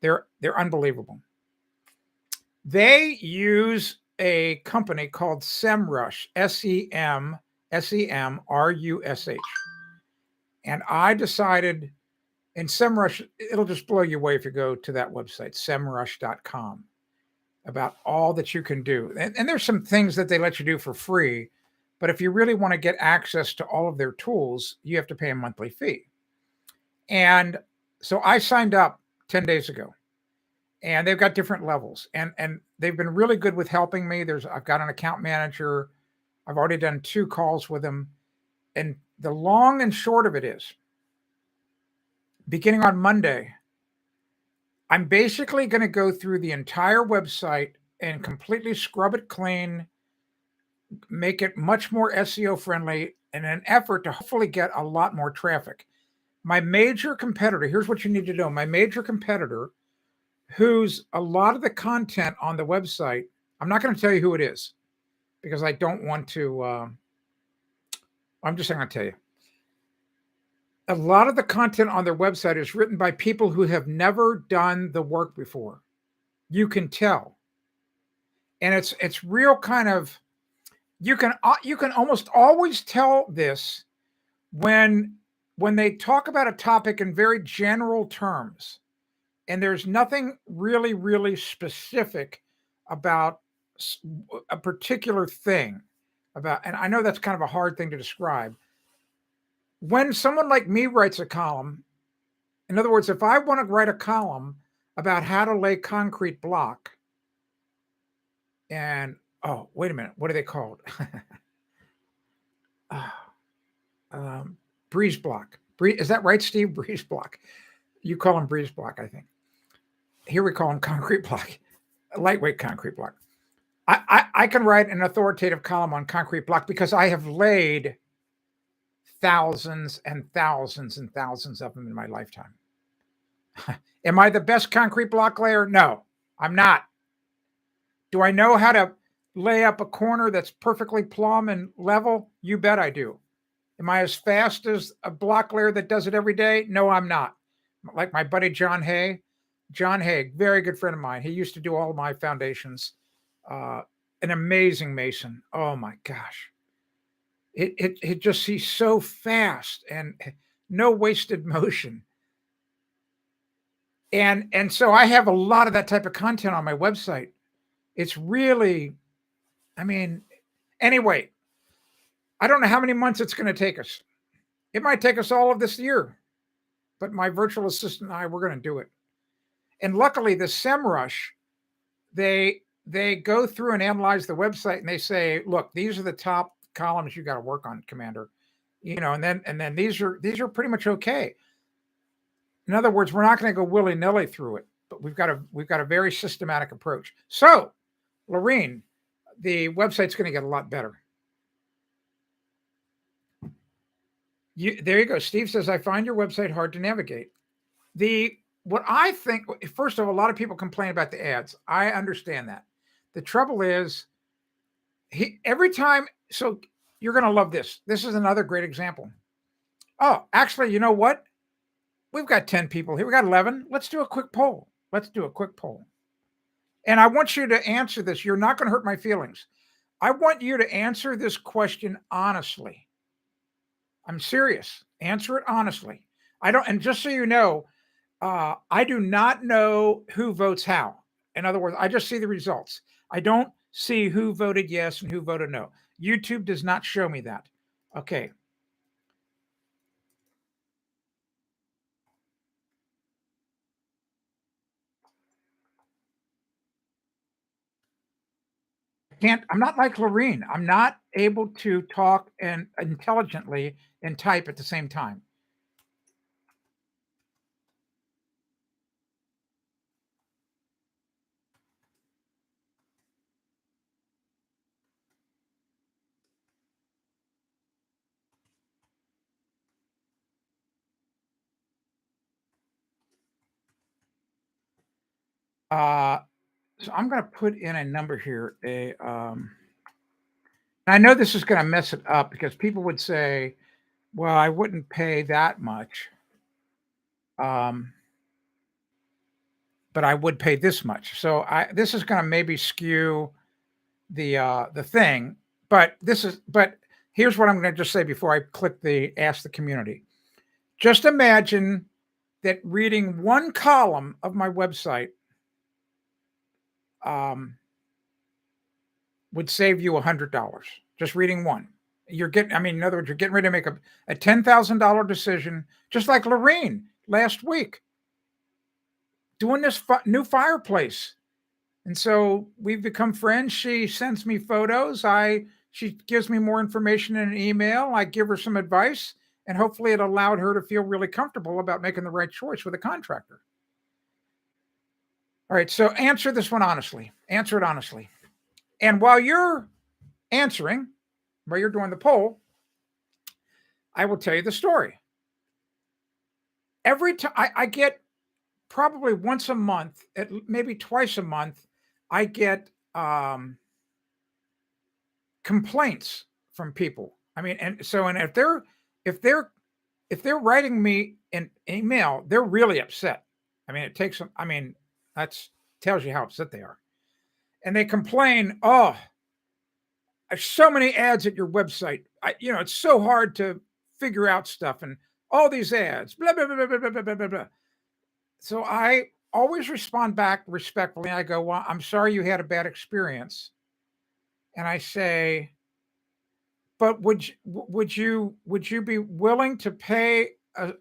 They're unbelievable. They use a company called SEMrush, SEMRUSH. And I decided, and SEMrush, it'll just blow you away if you go to that website, semrush.com, about all that you can do. And there's some things that they let you do for free. But if you really want to get access to all of their tools, you have to pay a monthly fee. And so I signed up 10 days ago, and they've got different levels, and they've been really good with helping me. I've got an account manager. I've already done 2 calls with them. And the long and short of it is, beginning on Monday, I'm basically going to go through the entire website and completely scrub it clean, make it much more SEO friendly in an effort to hopefully get a lot more traffic. My major competitor, here's what you need to know. My major competitor, who's a lot of the content on the website, I'm not going to tell you who it is because I don't want to. I'm just going to tell you. A lot of the content on their website is written by people who have never done the work before. You can tell, and it's real kind of. You can almost always tell this when they talk about a topic in very general terms, and there's nothing really, really specific about a particular thing about, and I know that's kind of a hard thing to describe. When someone like me writes a column, in other words, if I want to write a column about how to lay concrete block, and oh, wait a minute, what are they called? um, breeze block. Is that right, Steve? Breeze block. You call them breeze block, I think. Here we call them concrete block, lightweight concrete block. I can write an authoritative column on concrete block because I have laid thousands and thousands and thousands of them in my lifetime. Am I the best concrete block layer? No, I'm not. Do I know how to lay up a corner that's perfectly plumb and level? You bet I do. Am I as fast as a block layer that does it every day? No, I'm not. Like my buddy John Hay. John Hay, very good friend of mine. He used to do all of my foundations. An amazing mason. Oh my gosh. It just, he's so fast and no wasted motion. And so I have a lot of that type of content on my website. It's really, I mean, anyway, I don't know how many months it's going to take us. It might take us all of this year, but my virtual assistant and I, we're going to do it. And luckily, the SEMrush, they go through and analyze the website, and they say, look, these are the top columns you got to work on, Commander. And then these are pretty much okay. In other words, we're not going to go willy-nilly through it, but we've got a very systematic approach. So, Lorene, the website's going to get a lot better. There you go. Steve says, I find your website hard to navigate. What I think, first of all, a lot of people complain about the ads. I understand that. The trouble is, every time, so you're going to love this. This is another great example. Oh, actually, you know what? We've got 10 people here. We got 11. Let's do a quick poll. And I want you to answer this. You're not going to hurt my feelings. I want you to answer this question honestly. I'm serious. Answer it honestly. And just so you know, I do not know who votes how. In other words, I just see the results. I don't see who voted yes and who voted no. YouTube does not show me that. Okay. I'm not like Lorene. I'm not able to talk and intelligently and type at the same time. So I'm going to put in a number here. I know this is going to mess it up because people would say, well, I wouldn't pay that much. But but I would pay this much. So this is going to maybe skew the thing, but here's what I'm going to just say before I click the ask the community. Just imagine that reading one column of my website would save you $100. Just reading one. In other words, you're getting ready to make a $10,000 decision, just like Lorene last week, doing this new fireplace. And so we've become friends. She sends me photos. She gives me more information in an email. I give her some advice, and hopefully it allowed her to feel really comfortable about making the right choice with a contractor. All right, so answer this one honestly. Answer it honestly. And while you're answering, while you're doing the poll, I will tell you the story. Every time I get, probably once a month, maybe twice a month, I get complaints from people. And if they're writing me an email, they're really upset. It takes them. That's tells you how upset they are, and they complain. Oh, there's so many ads at your website. It's so hard to figure out stuff, and all these ads. Blah blah blah blah blah blah blah blah. So I always respond back respectfully. I go, "Well, I'm sorry you had a bad experience," and I say, but would you be willing to pay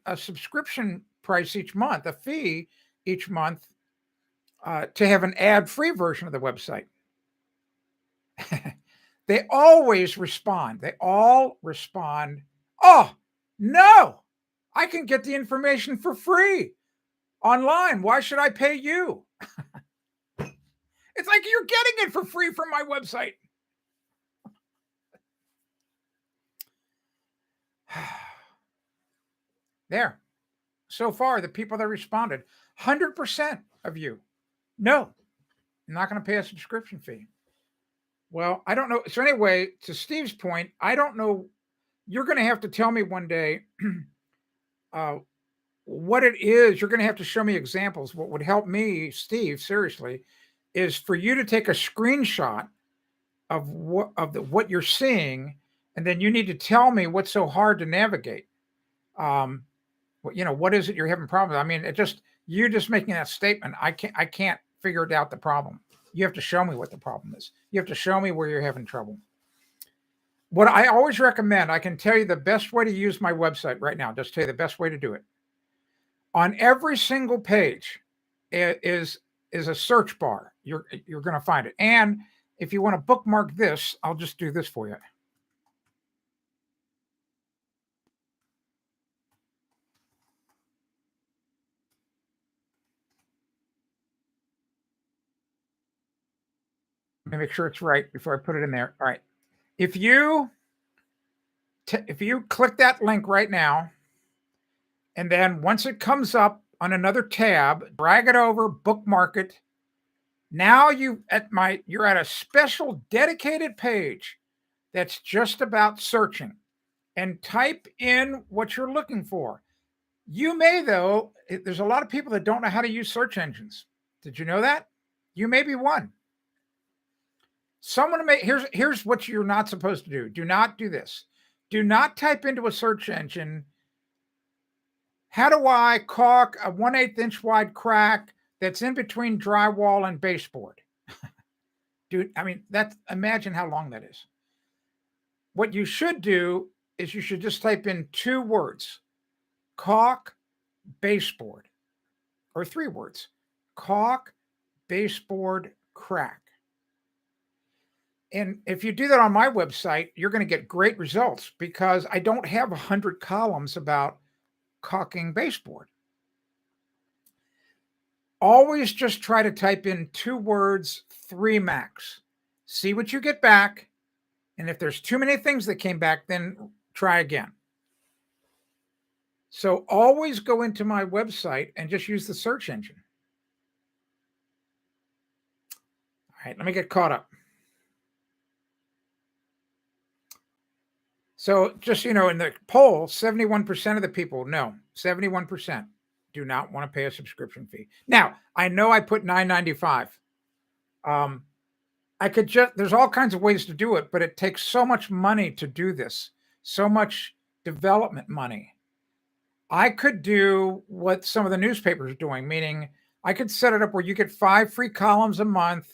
a subscription price each month, a fee each month, to have an ad-free version of the website? They always respond. They all respond, "Oh, no, I can get the information for free online. Why should I pay you?" It's like, you're getting it for free from my website. There. So far, the people that responded, 100% of you, no, I'm not going to pay a subscription fee. Well, I don't know. So anyway, to Steve's point, I don't know. You're going to have to tell me one day what it is. You're going to have to show me examples. What would help me, Steve, seriously, is for you to take a screenshot of what you're seeing, and then you need to tell me what's so hard to navigate. What is it you're having problems? You're just making that statement. I can't figure it out the problem. You have to show me what the problem is. You have to show me where you're having trouble. What I always recommend, I can tell you the best way to use my website right now. Just tell you the best way to do it. On every single page is a search bar. You're going to find it. And if you want to bookmark this, I'll just do this for you. Let me make sure it's right before I put it in there. All right. If you click that link right now, and then once it comes up on another tab, drag it over, bookmark it. Now you're at a special dedicated page that's just about searching, and type in what you're looking for. You may, though, there's a lot of people that don't know how to use search engines. Did you know that? You may be one. Here's what you're not supposed to do. Do not do this. Do not type into a search engine, "How do I caulk a 1/8 inch wide crack that's in between drywall and baseboard?" Dude, imagine how long that is. What you should do is you should just type in 2 words, caulk baseboard, or 3 words, caulk baseboard crack. And if you do that on my website, you're going to get great results, because I don't have 100 columns about caulking baseboard. Always just try to type in 2 words, 3 max. See what you get back. And if there's too many things that came back, then try again. So always go into my website and just use the search engine. All right, let me get caught up. So just, in the poll, 71% of the people, no, 71%. do not want to pay a subscription fee. Now, I know I put $9.95. I could just, there's all kinds of ways to do it, but it takes so much money to do this, so much development money. I could do what some of the newspapers are doing, meaning I could set it up where you get 5 free columns a month.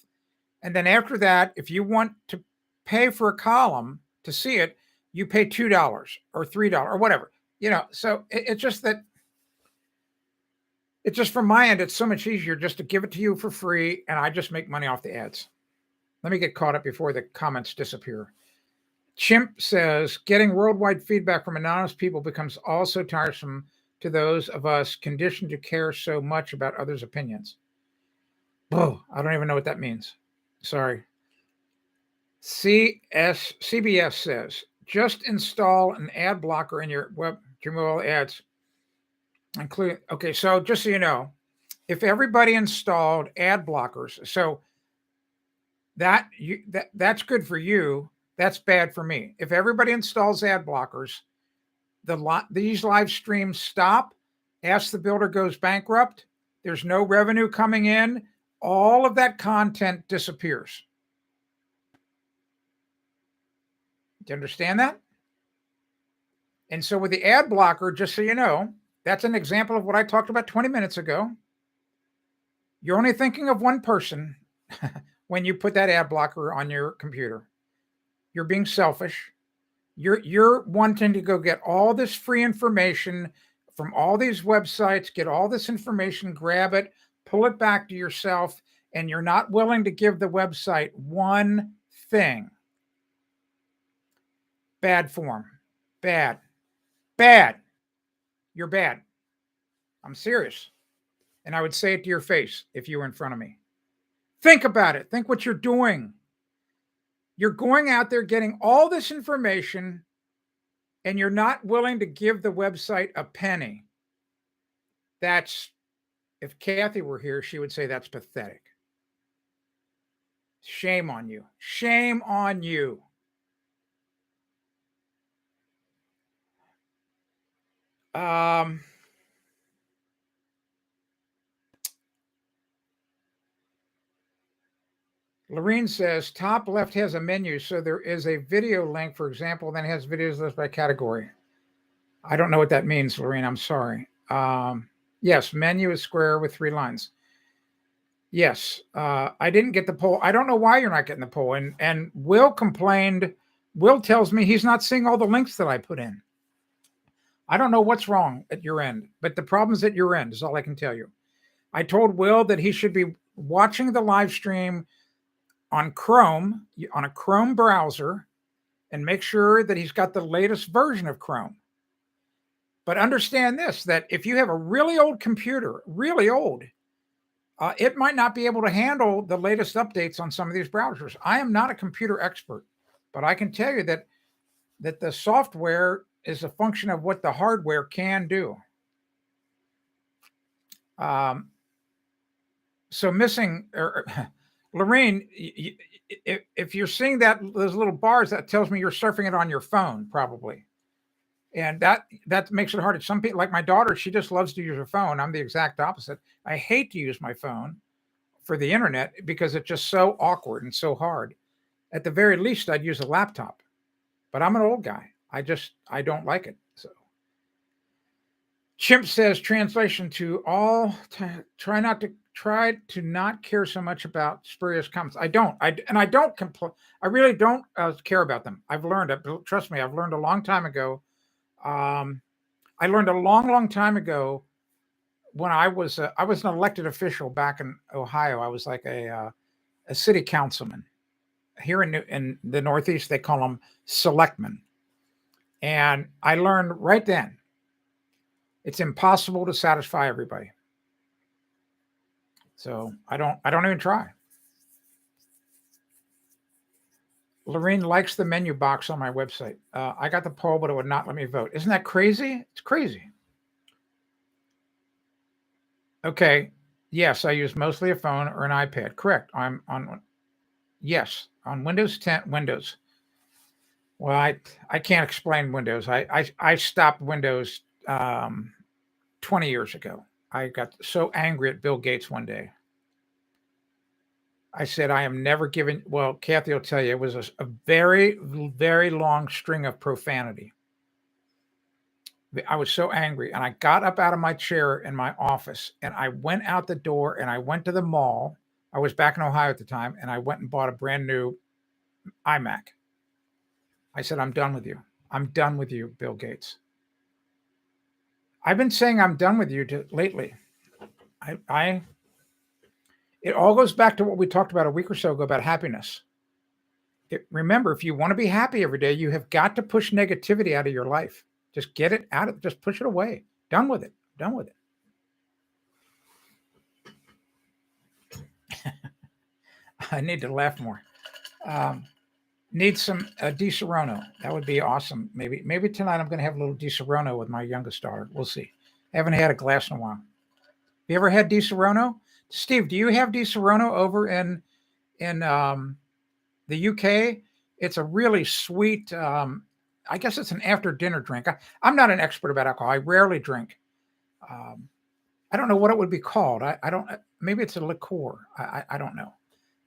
And then after that, if you want to pay for a column to see it, you pay $2 or $3 or whatever, so it's just that it's just from my end, it's so much easier just to give it to you for free. And I just make money off the ads. Let me get caught up before the comments disappear. Chimp says, getting worldwide feedback from anonymous people becomes also tiresome to those of us conditioned to care so much about others' opinions. Oh, I don't even know what that means. Sorry. CBS says, just install an ad blocker in your web to remove all ads, including, okay, so just so you know, if everybody installed ad blockers, so that's good for you, that's bad for me. If everybody installs ad blockers, these live streams stop, Ask the Builder goes bankrupt, there's no revenue coming in, all of that content disappears. Do you understand that? And so with the ad blocker, just so you know, that's an example of what I talked about 20 minutes ago. You're only thinking of one person when you put that ad blocker on your computer. You're being selfish. You're wanting to go get all this free information from all these websites, get all this information, grab it, pull it back to yourself, and you're not willing to give the website one thing. Bad form. Bad. You're bad. I'm serious. And I would say it to your face if you were in front of me. Think about it. Think what you're doing. You're going out there getting all this information and you're not willing to give the website a penny. That's, if Kathy were here, she would say that's pathetic. Shame on you. Shame on you. Lorene says, top left has a menu, so there is a video link, for example, then it has videos listed by category. I don't know what that means, Lorene. I'm sorry. Yes, menu is square with 3 lines. Yes, I didn't get the poll. I don't know why you're not getting the poll. And Will complained. Will tells me he's not seeing all the links that I put in. I don't know what's wrong at your end, but the problem's at your end is all I can tell you. I told Will that he should be watching the live stream on Chrome, on a Chrome browser, and make sure that he's got the latest version of Chrome. But understand this, that if you have a really old computer, really old, it might not be able to handle the latest updates on some of these browsers. I am not a computer expert, but I can tell you that the software is a function of what the hardware can do. So missing, Lorraine, if you're seeing those little bars, that tells me you're surfing it on your phone, probably. And that makes it hard. Some people, like my daughter, she just loves to use her phone. I'm the exact opposite. I hate to use my phone for the internet because it's just so awkward and so hard. At the very least, I'd use a laptop. But I'm an old guy. I don't like it. So Chimp says, translation to all, try to not care so much about spurious comments. I really don't care about them. I've learned it. Trust me, I've learned a long time ago. I learned a long time ago when I was an elected official back in Ohio. I was like a city councilman. Here in the Northeast, they call them selectmen. And I learned right then, it's impossible to satisfy everybody. So I don't even try. Lorene likes the menu box on my website. I got the poll, but it would not let me vote. Isn't that crazy? It's crazy. Okay. Yes, I use mostly a phone or an iPad. Correct. I'm on. Yes, on Windows 10. Windows. Well, I can't explain Windows. I stopped Windows 20 years ago. I got so angry at Bill Gates one day. I said, I am never giving, well, Kathy will tell you, it was a very, very long string of profanity. I was so angry, and I got up out of my chair in my office, and I went out the door, and I went to the mall. I was back in Ohio at the time, and I went and bought a brand new iMac. I said, I'm done with you. I'm done with you, Bill Gates. I've been saying I'm done with you lately. It all goes back to what we talked about a week or so ago about happiness. Remember, if you want to be happy every day, you have got to push negativity out of your life. Just get it out of, just push it away. Done with it. Done with it. I need to laugh more. Need some Di Serono. That would be awesome. Maybe tonight I'm going to have a little Di Serono with my youngest daughter. We'll see. I haven't had a glass in a while. You ever had Di Serono? Steve, do you have Di Serono over in the UK? It's a really sweet, I guess it's an after dinner drink. I'm not an expert about alcohol. I rarely drink. I don't know what it would be called. I don't, maybe it's a liqueur. I don't know.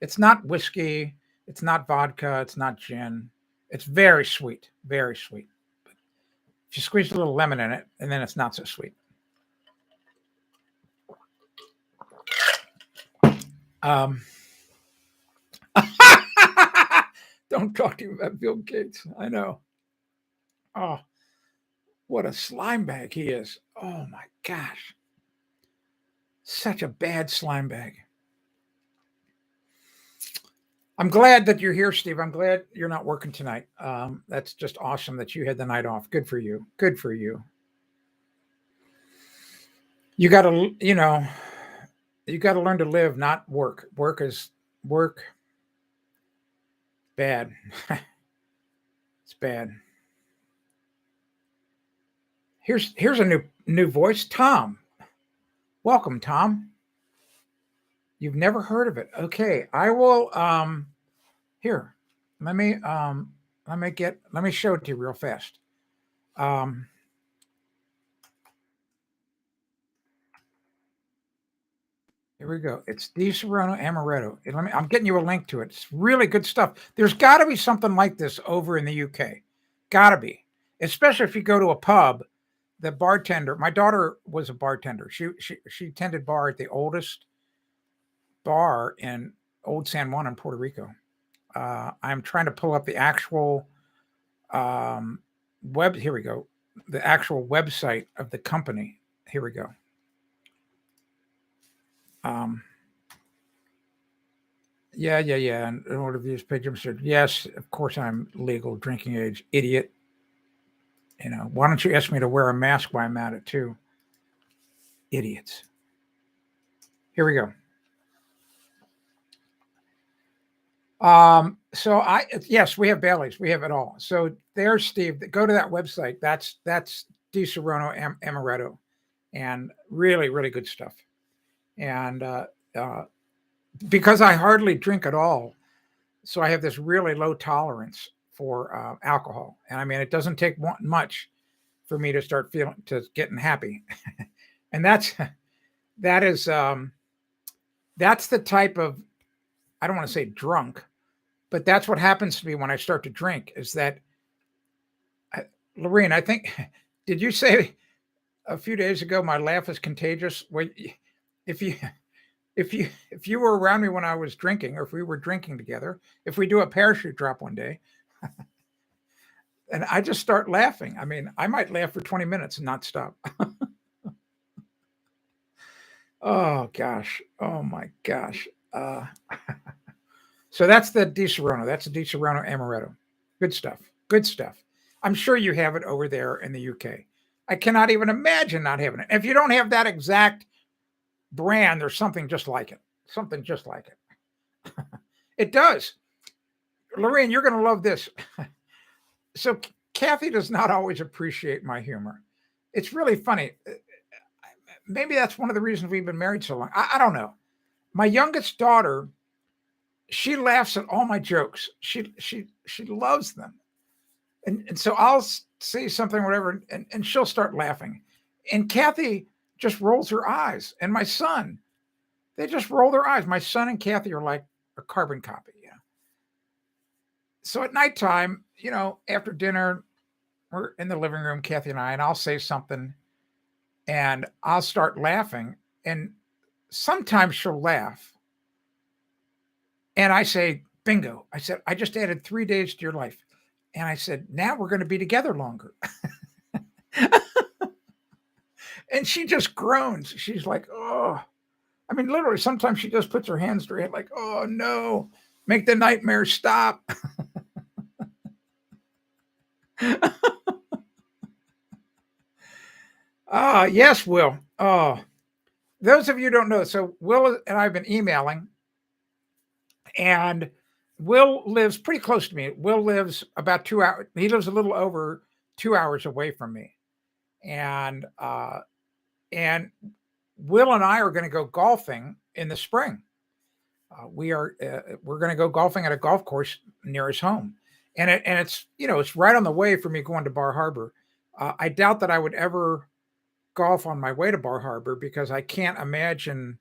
It's not whiskey. It's not vodka. It's not gin. It's very sweet, very sweet. But if you squeeze a little lemon in it, and then it's not so sweet. Don't talk to me about Bill Gates. I know. Oh, what a slime bag he is. Oh my gosh. Such a bad slime bag. I'm glad that you're here, Steve. I'm glad you're not working tonight. That's just awesome that you had the night off. Good for you. Good for you. You got to, you got to learn to live, not work. Work bad. It's bad. Here's a new voice, Tom. Welcome, Tom. You've never heard of it. Okay, I will here. Let me show it to you real fast. Here we go. It's Di Serono Amaretto. I'm getting you a link to it. It's really good stuff. There's got to be something like this over in the UK. Got to be, especially if you go to a pub. The bartender. My daughter was a bartender. She tended bar at the oldest bar in Old San Juan in Puerto Rico. I'm trying to pull up the actual web. Here we go. The actual website of the company. Here we go. Yeah. And in order to view this page, I'm sure. Yes, of course I'm legal drinking age, idiot. Why don't you ask me to wear a mask while I'm at it too? Idiots. Here we go. Yes, we have Bailey's. We have it all. So there's Steve. Go to that website. That's Di Serono Amaretto, and really, really good stuff. And because I hardly drink at all, so I have this really low tolerance for alcohol. And I mean, it doesn't take much for me to start getting happy. And that's the type of, I don't want to say drunk, but that's what happens to me when I start to drink is that, Lorene, I think, did you say a few days ago, my laugh is contagious? If you were around me when I was drinking, or if we were drinking together, if we do a parachute drop one day, and I just start laughing. I mean, I might laugh for 20 minutes and not stop. Oh gosh. Oh my gosh. So that's the Di Serono. That's the Di Serono Amaretto. Good stuff. Good stuff. I'm sure you have it over there in the UK. I cannot even imagine not having it. If you don't have that exact brand, there's something just like it. Something just like it. It does. Lorraine, you're going to love this. So Kathy does not always appreciate my humor. It's really funny. Maybe that's one of the reasons we've been married so long. I don't know. My youngest daughter, she laughs at all my jokes. She loves them. And so I'll say something, whatever, and she'll start laughing. And Kathy just rolls her eyes. And my son, they just roll their eyes. My son and Kathy are like a carbon copy. Yeah. So at nighttime, after dinner, we're in the living room, Kathy and I, and I'll say something and I'll start laughing. And sometimes she'll laugh. And I say, bingo. I said, I just added 3 days to your life. And I said, now we're going to be together longer. And she just groans. She's like, oh. I mean, literally, sometimes she just puts her hands to her head like, oh, no, make the nightmare stop. Yes, Will. Oh, those of you who don't know, so Will and I have been emailing, and Will lives pretty close to me. Will lives about 2 hours. He lives a little over 2 hours away from me. And Will and I are going to go golfing in the spring. We're going to go golfing at a golf course near his home, and it's right on the way for me going to Bar Harbor. I doubt that I would ever golf on my way to Bar Harbor because I can't imagine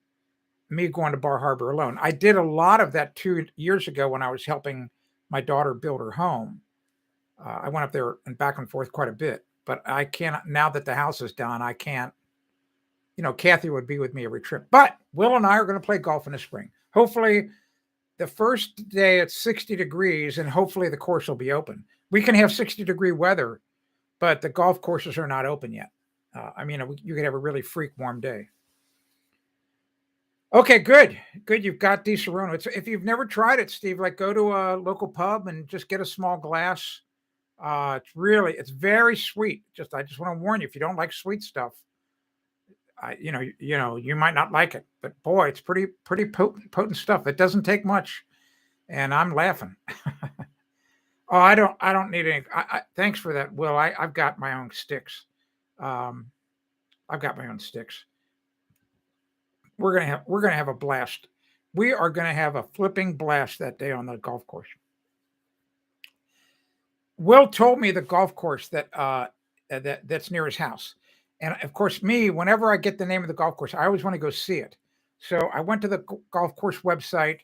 me going to Bar Harbor alone. I did a lot of that 2 years ago when I was helping my daughter build her home. I went up there and back and forth quite a bit, but I can't now that the house is done. I can't. Kathy would be with me every trip, but Will and I are going to play golf in the spring. Hopefully, the first day it's 60 degrees, and hopefully the course will be open. We can have 60-degree weather, but the golf courses are not open yet. You could have a really freak warm day. Okay, good. You've got Di Serono. If you've never tried it, Steve, like go to a local pub and just get a small glass. It's very sweet. I just want to warn you, if you don't like sweet stuff, you might not like it, but boy, it's pretty potent stuff. It doesn't take much, and I'm laughing. Oh, I don't need any. Thanks for that, Will. I've got my own sticks. I've got my own sticks. We're gonna have a blast. We are gonna have a flipping blast that day on the golf course. Will told me the golf course that's near his house. And of course, whenever I get the name of the golf course, I always want to go see it. So I went to the golf course website.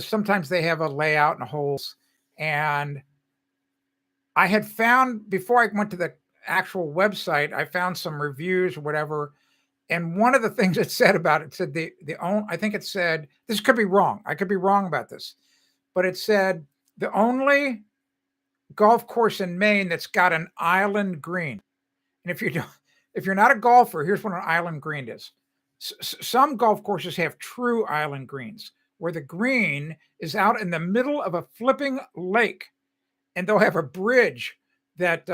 Sometimes they have a layout and holes. And I had found, before I went to the actual website, I found some reviews or whatever. And one of the things it said about it said I think it said, this could be wrong. I could be wrong about this, but it said the only golf course in Maine that's got an island green. And if you're not a golfer, here's what an island green is. Some golf courses have true island greens where the green is out in the middle of a flipping lake, and they'll have a bridge that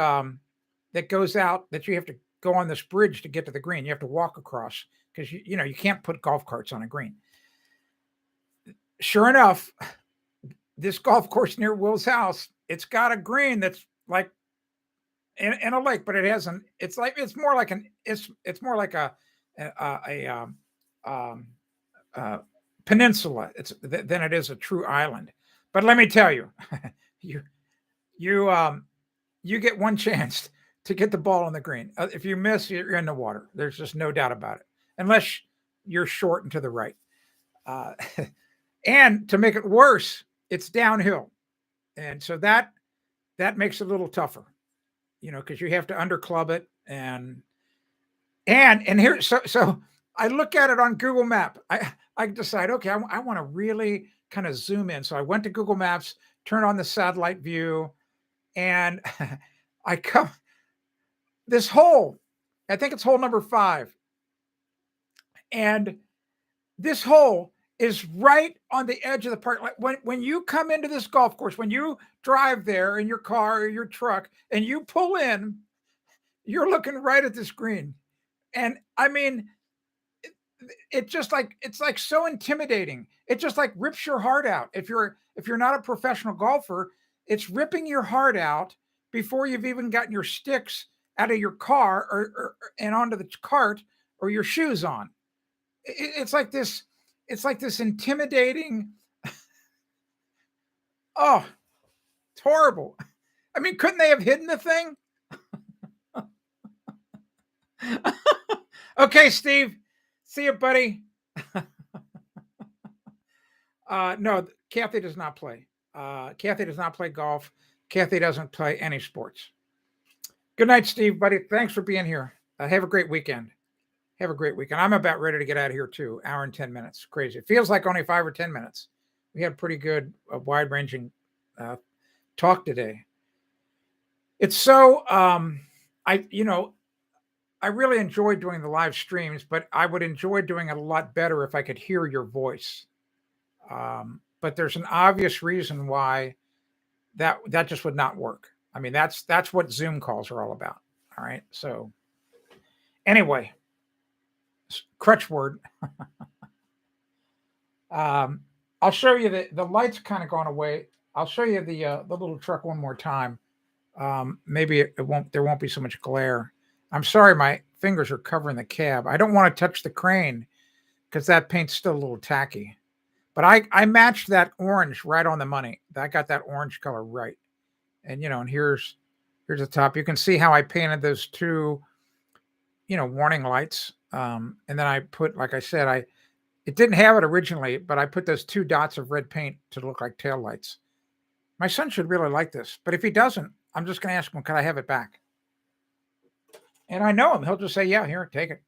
goes out, that you have to go on this bridge to get to the green. You have to walk across because you can't put golf carts on a green. Sure enough, this golf course near Will's house, it's got a green that's like in a lake, but it hasn't. It's more like a peninsula. Than it is a true island. But let me tell you, you get one chance to get the ball on the green. If you miss, you're in the water. There's just no doubt about it, unless you're short and to the right. And to make it worse, it's downhill, and so that makes it a little tougher. Because you have to underclub it, and here, so I look at it on Google Map. I decide, okay, I want to really kind of zoom in. So I went to Google Maps, turn on the satellite view, and I come this hole. I think it's hole number 5, and this hole is right on the edge of the park. Like when you come into this golf course, when you drive there in your car or your truck and you pull in, you're looking right at this green. And I mean, it's like so intimidating. It just like rips your heart out. If you're not a professional golfer, it's ripping your heart out before you've even gotten your sticks out of your car and onto the cart or your shoes on. It's like this. It's like this intimidating. Oh, it's horrible. I mean, couldn't they have hidden the thing? Okay, Steve. See you, buddy. No, Kathy does not play. Kathy does not play golf. Kathy doesn't play any sports. Good night, Steve, buddy. Thanks for being here. Have a great weekend. Have a great weekend. I'm about ready to get out of here too. Hour and 10 minutes. Crazy. It feels like only 5 or 10 minutes. We had pretty good, wide ranging talk today. It's so, I really enjoy doing the live streams, but I would enjoy doing it a lot better if I could hear your voice. But there's an obvious reason why that just would not work. I mean, that's what Zoom calls are all about. All right. So anyway, crutch word. I'll show you the lights kind of gone away. I'll show you the little truck one more time. Maybe it won't. There won't be so much glare. I'm sorry, my fingers are covering the cab. I don't want to touch the crane because that paint's still a little tacky. But I matched that orange right on the money. I got that orange color right. And and here's the top. You can see how I painted those two, warning lights. And then I put, like I said, it didn't have it originally, but I put those 2 dots of red paint to look like tail lights. My son should really like this, but if he doesn't, I'm just going to ask him, can I have it back? And I know him. He'll just say, yeah, here, take it.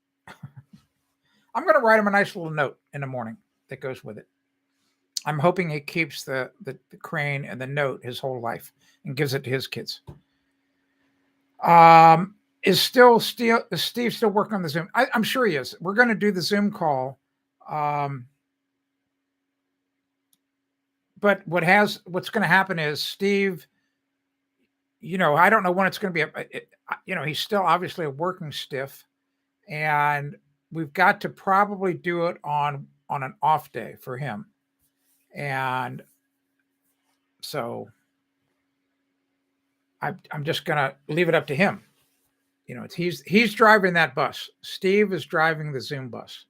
I'm going to write him a nice little note in the morning that goes with it. I'm hoping he keeps the crane and the note his whole life and gives it to his kids. Is Steve still working on the Zoom? I'm sure he is. We're going to do the Zoom call. But what's going to happen is Steve, I don't know when it's going to be. He's still obviously a working stiff, and we've got to probably do it on an off day for him. And so I'm just going to leave it up to him. He's driving that bus. Steve is driving the Zoom bus.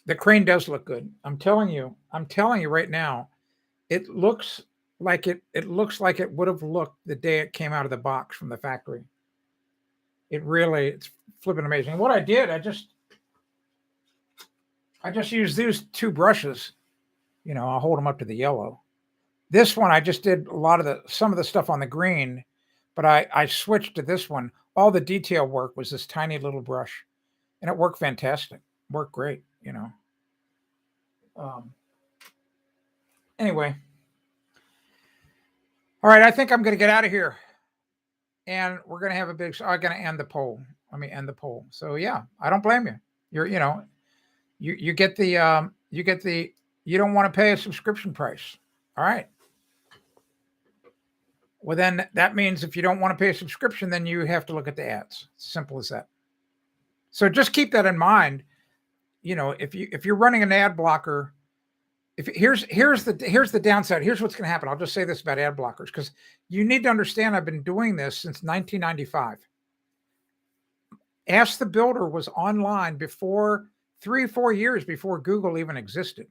The crane does look good. I'm telling you right now, it looks like it would have looked the day it came out of the box from the factory. It's flipping amazing. What I did, I just used these 2 brushes. I'll hold them up to the yellow. This one, I just did some of the stuff on the green, but I switched to this one. All the detail work was this tiny little brush, and it worked fantastic. Worked great, Anyway. All right, I think I'm going to get out of here, and we're going to have I'm going to end the poll. Let me end the poll. So yeah, I don't blame you. You get the you don't want to pay a subscription price. All right. Well, then that means if you don't want to pay a subscription, then you have to look at the ads. Simple as that. So just keep that in mind. If you're running an ad blocker, here's the downside. Here's what's going to happen. I'll just say this about ad blockers because you need to understand I've been doing this since 1995. Ask the Builder was online before 3-4 years before Google even existed.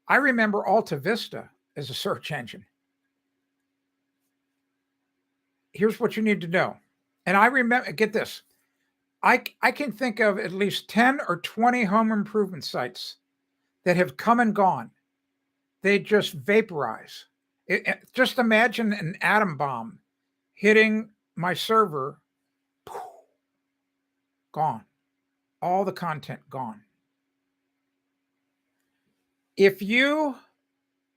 I remember Alta Vista as a search engine. Here's what you need to know. And I remember, get this, I can think of at least 10 or 20 home improvement sites that have come and gone. They just vaporize. Just imagine an atom bomb hitting my server. Gone. All the content gone. If you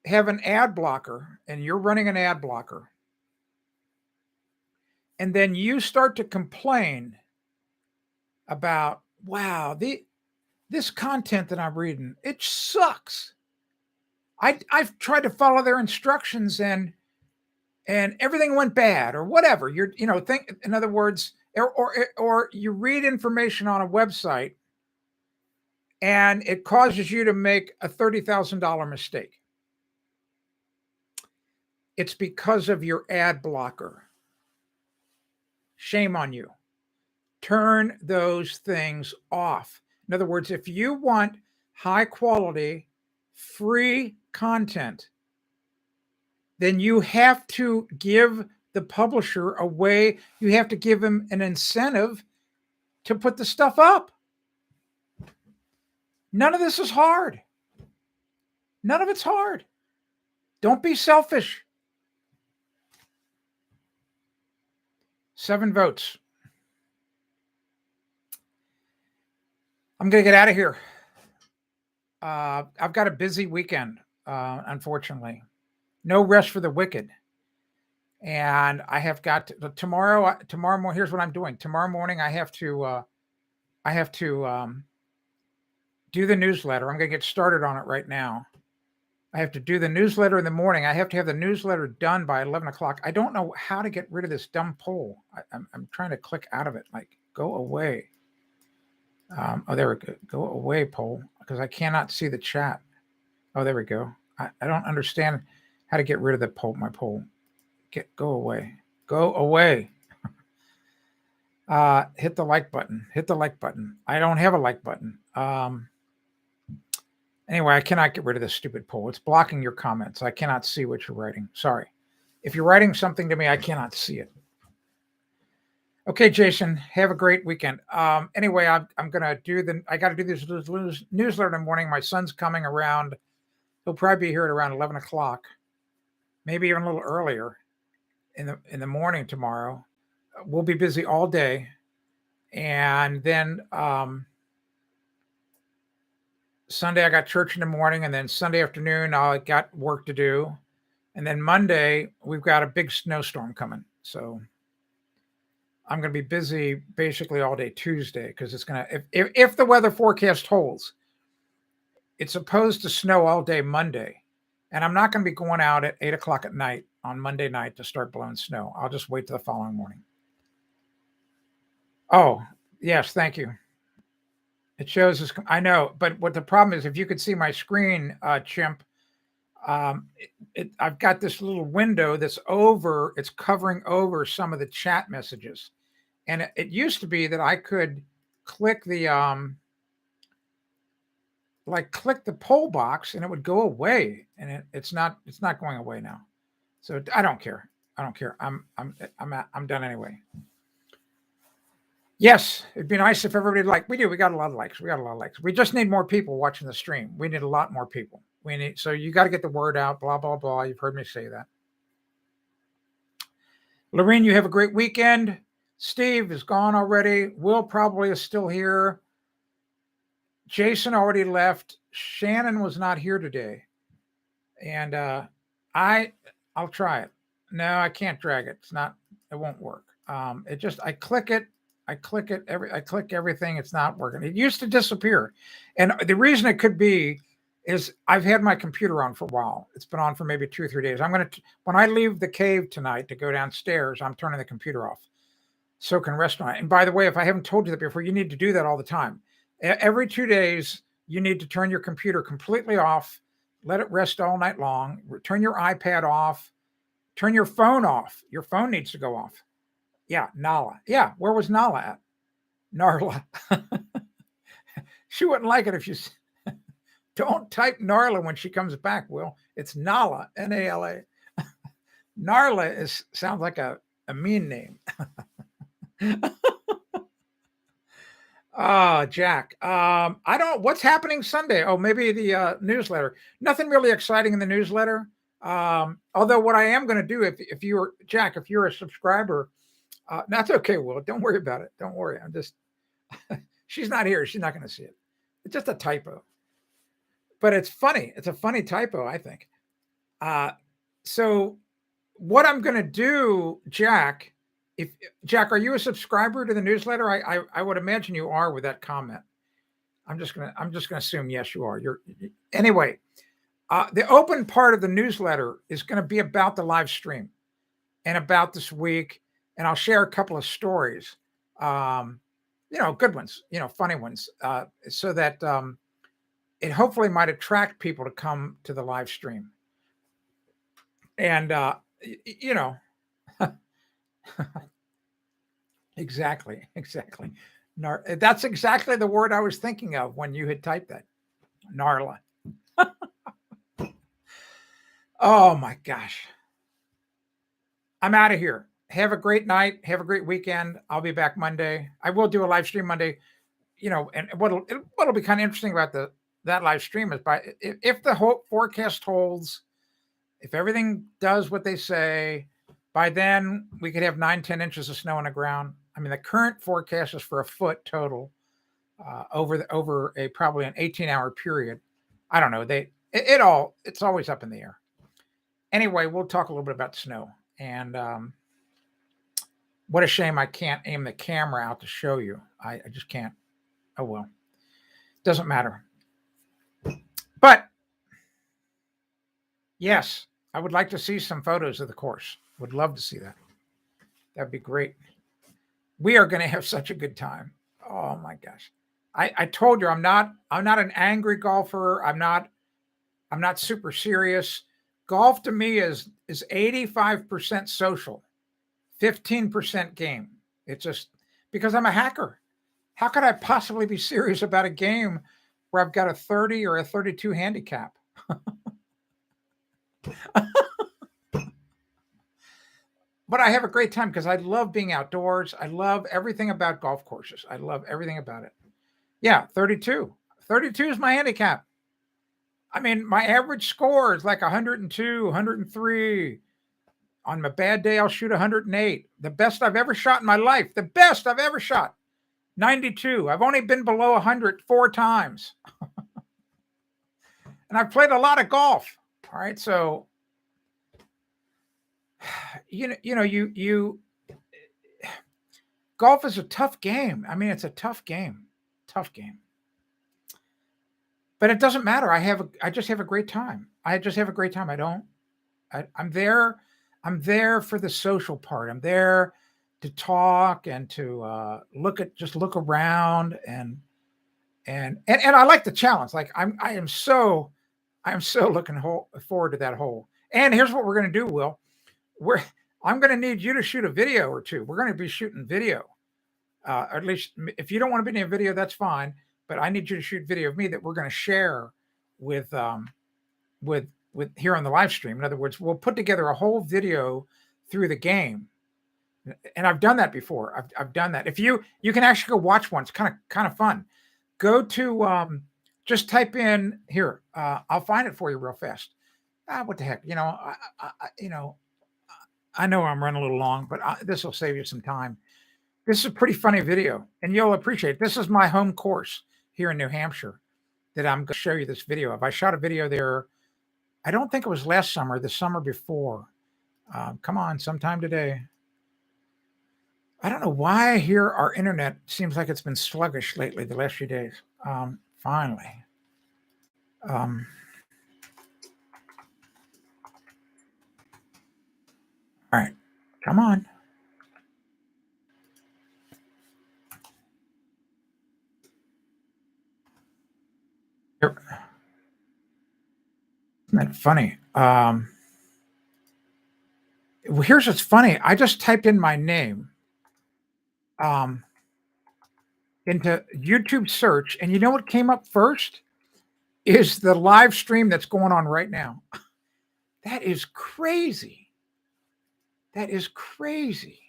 have an ad blocker and you're running an ad blocker, and then you start to complain about, wow, this content that I'm reading, it sucks. I've tried to follow their instructions and everything went bad or whatever. Think, in other words, or you read information on a website and it causes you to make a $30,000 mistake. It's because of your ad blocker. Shame on you. Turn those things off. In other words, if you want high quality, free content, then you have to give the publisher a way, you have to give him an incentive to put the stuff up. None of this is hard. None of it's hard. Don't be selfish. 7 votes. I'm going to get out of here. I've got a busy weekend, unfortunately. No rest for the wicked. And I have got to, tomorrow morning. Here's what I'm doing. Tomorrow morning, I have to do the newsletter. I'm going to get started on it right now. I have to do the newsletter in the morning. I have to have the newsletter done by 11 o'clock. I don't know how to get rid of this dumb poll. I'm trying to click out of it. Like, go away. Oh, there we go. Go away, poll, because I cannot see the chat. Oh, there we go. I don't understand how to get rid of the poll. My poll. Go away. Go away. Hit the like button. Hit the like button. I don't have a like button. Anyway, I cannot get rid of this stupid poll. It's blocking your comments. I cannot see what you're writing. Sorry. If you're writing something to me, I cannot see it. Okay, Jason, have a great weekend. Anyway, I'm going to do I got to do this newsletter in the morning. My son's coming around. He'll probably be here at around 11 o'clock, maybe even a little earlier in the morning tomorrow. We'll be busy all day. And then Sunday, I got church in the morning, and then Sunday afternoon, I got work to do. And then Monday, we've got a big snowstorm coming. So I'm going to be busy basically all day Tuesday because it's going to, if the weather forecast holds, it's supposed to snow all day Monday. And I'm not going to be going out at 8 o'clock at night on Monday night to start blowing snow. I'll just wait till the following morning. Oh, yes, thank you. It shows us, I know, but what the problem is, if you could see my screen, Chimp, I've got this little window that's it's covering over some of the chat messages. And it used to be that I could click the, click the poll box and it would go away. And it's not going away now. So I don't care. I don't care. I'm done anyway. Yes, it'd be nice if everybody we got a lot of likes. We just need more people watching the stream. We need a lot more people. So you got to get the word out, blah, blah, blah. You've heard me say that. Lorene, you have a great weekend. Steve is gone already. Will probably is still here. Jason already left. Shannon was not here today. And I'll try it. No, I can't drag it. It won't work. I click it. I click everything. It's not working. It used to disappear. And the reason it could be is I've had my computer on for a while. It's been on for maybe 2 or 3 days. When I leave the cave tonight to go downstairs, I'm turning the computer off so can rest on it. And by the way, if I haven't told you that before, you need to do that all the time. Every 2 days, you need to turn your computer completely off, let it rest all night long, turn your iPad off, turn your phone off. Your phone needs to go off. Yeah, Nala. Yeah, where was Nala at? Narla. She wouldn't like it if you don't type Narla when she comes back, Will. It's Nala, N-A-L-A. Narla sounds like a mean name. Jack. What's happening Sunday? Oh, maybe the newsletter. Nothing really exciting in the newsletter. Although what I am going to do, if you're a subscriber, that's okay, Will. Don't worry about it. Don't worry. I'm just, she's not here. She's not going to see it. It's just a typo. But it's funny. It's a funny typo, I think. So what I'm going to do, Jack, Jack, are you a subscriber to the newsletter? I would imagine you are with that comment. I'm just gonna assume yes, you are. Anyway. The open part of the newsletter is going to be about the live stream and about this week, and I'll share a couple of stories, good ones, funny ones, so that it hopefully might attract people to come to the live stream. And exactly. That's exactly the word I was thinking of when you had typed that, Narla. Oh my gosh. I'm out of here. have a great night. Have a great weekend. I'll be back Monday. I will do a live stream Monday. And what'll be kind of interesting about that live stream is if the whole forecast holds, if everything does what they say, by then we could have 9-10 inches of snow on the ground. I mean, the current forecast is for a foot total over a probably an 18-hour period. I don't know. It's always up in the air. Anyway, we'll talk a little bit about snow. And what a shame I can't aim the camera out to show you. I just can't. Oh, well. Doesn't matter. But, yes, I would like to see some photos of the course. Would love to see that. That'd be great. We are going to have such a good time. Oh, my gosh. I told you I'm not an angry golfer. I'm not super serious. Golf to me is 85% social, 15% game. It's just because I'm a hacker. How could I possibly be serious about a game where I've got a 30 or a 32 handicap? But I have a great time because I love being outdoors. I love everything about golf courses. I love everything about it. Yeah, 32. 32 is my handicap. I mean, my average score is like 102, 103. On my bad day, I'll shoot 108. The best I've ever shot in my life. The best I've ever shot. 92. I've only been below 100 4 times. And I've played a lot of golf. All right. So, golf is a tough game. I mean, it's a tough game. Tough game. But it doesn't matter. I just have a great time. I just have a great time. I'm there for the social part. I'm there to talk and to look around and I like the challenge. Like I am so looking forward to that hole. And here's what we're going to do, Will. I'm going to need you to shoot a video or two. We're going to be shooting video. Or at least if you don't want to be in a video, that's fine. But I need you to shoot video of me that we're going to share with here on the live stream. In other words, we'll put together a whole video through the game. And I've done that before. I've done that. If you can actually go watch one, it's kind of fun. Go to just type in here. I'll find it for you real fast. What the heck? I know I'm running a little long, but this will save you some time. This is a pretty funny video, and you'll appreciate it. This is my home course here in New Hampshire that I'm going to show you this video of. I shot a video there. I don't think it was last summer, the summer before. Come on, sometime today. I don't know why here our internet seems like it's been sluggish lately the last few days. Finally. All right, come on. Isn't that funny? Here's what's funny. I just typed in my name into YouTube search, and you know what came up first? Is the live stream that's going on right now. That is crazy. That is crazy.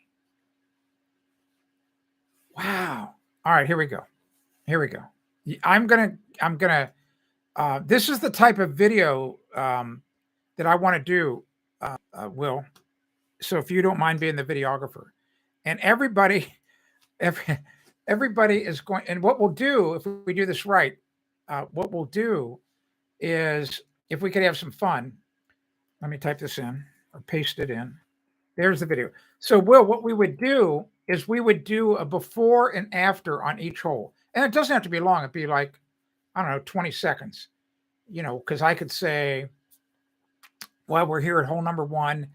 Wow. All right, here we go. I'm gonna this is the type of video that I want to do, Will. So if you don't mind being the videographer, and everybody is going, and what we'll do if we do this right, what we'll do is, if we could have some fun, let me type this in or paste it in. There's the video. So, Will, what we would do is we would do a before and after on each hole. And it doesn't have to be long. It'd be like, I don't know, 20 seconds, because I could say, well, we're here at hole number 1.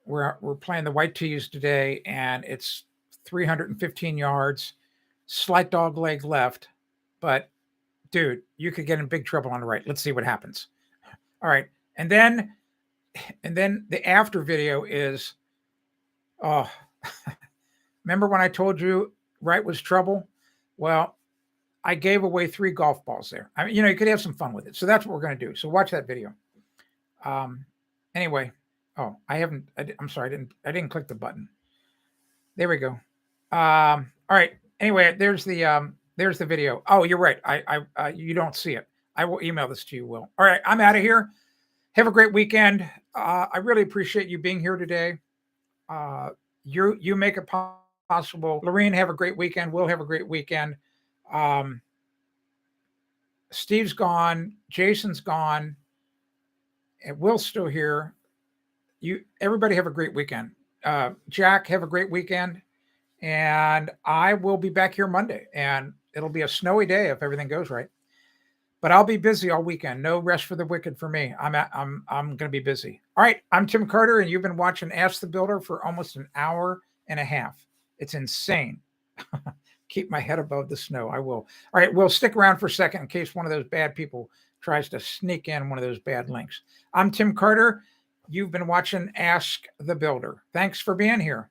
We're playing the white tees today, and it's 315 yards, slight dog leg left. But, dude, you could get in big trouble on the right. Let's see what happens. All right. And then the after video is, oh, remember when I told you right was trouble? Well, I gave away 3 golf balls there. I mean, you could have some fun with it. So that's what we're going to do. So watch that video. Anyway, I'm sorry, I didn't click the button. There we go. All right. Anyway, there's the video. Oh, you're right. You don't see it. I will email this to you, Will. All right, I'm out of here. Have a great weekend. I really appreciate you being here today. Uh, you make it possible. Lorene, have a great weekend. Will have a great weekend. Um, Steve's gone. Jason's gone. And Will's still here. Everybody have a great weekend. Jack, have a great weekend. And I will be back here Monday, and it'll be a snowy day if everything goes right. But I'll be busy all weekend. No rest for the wicked for me. I'm going to be busy. All right, I'm Tim Carter, and you've been watching Ask the Builder for almost an hour and a half. It's insane. Keep my head above the snow. I will. All right, we'll stick around for a second in case one of those bad people tries to sneak in one of those bad links. I'm Tim Carter. You've been watching Ask the Builder. Thanks for being here.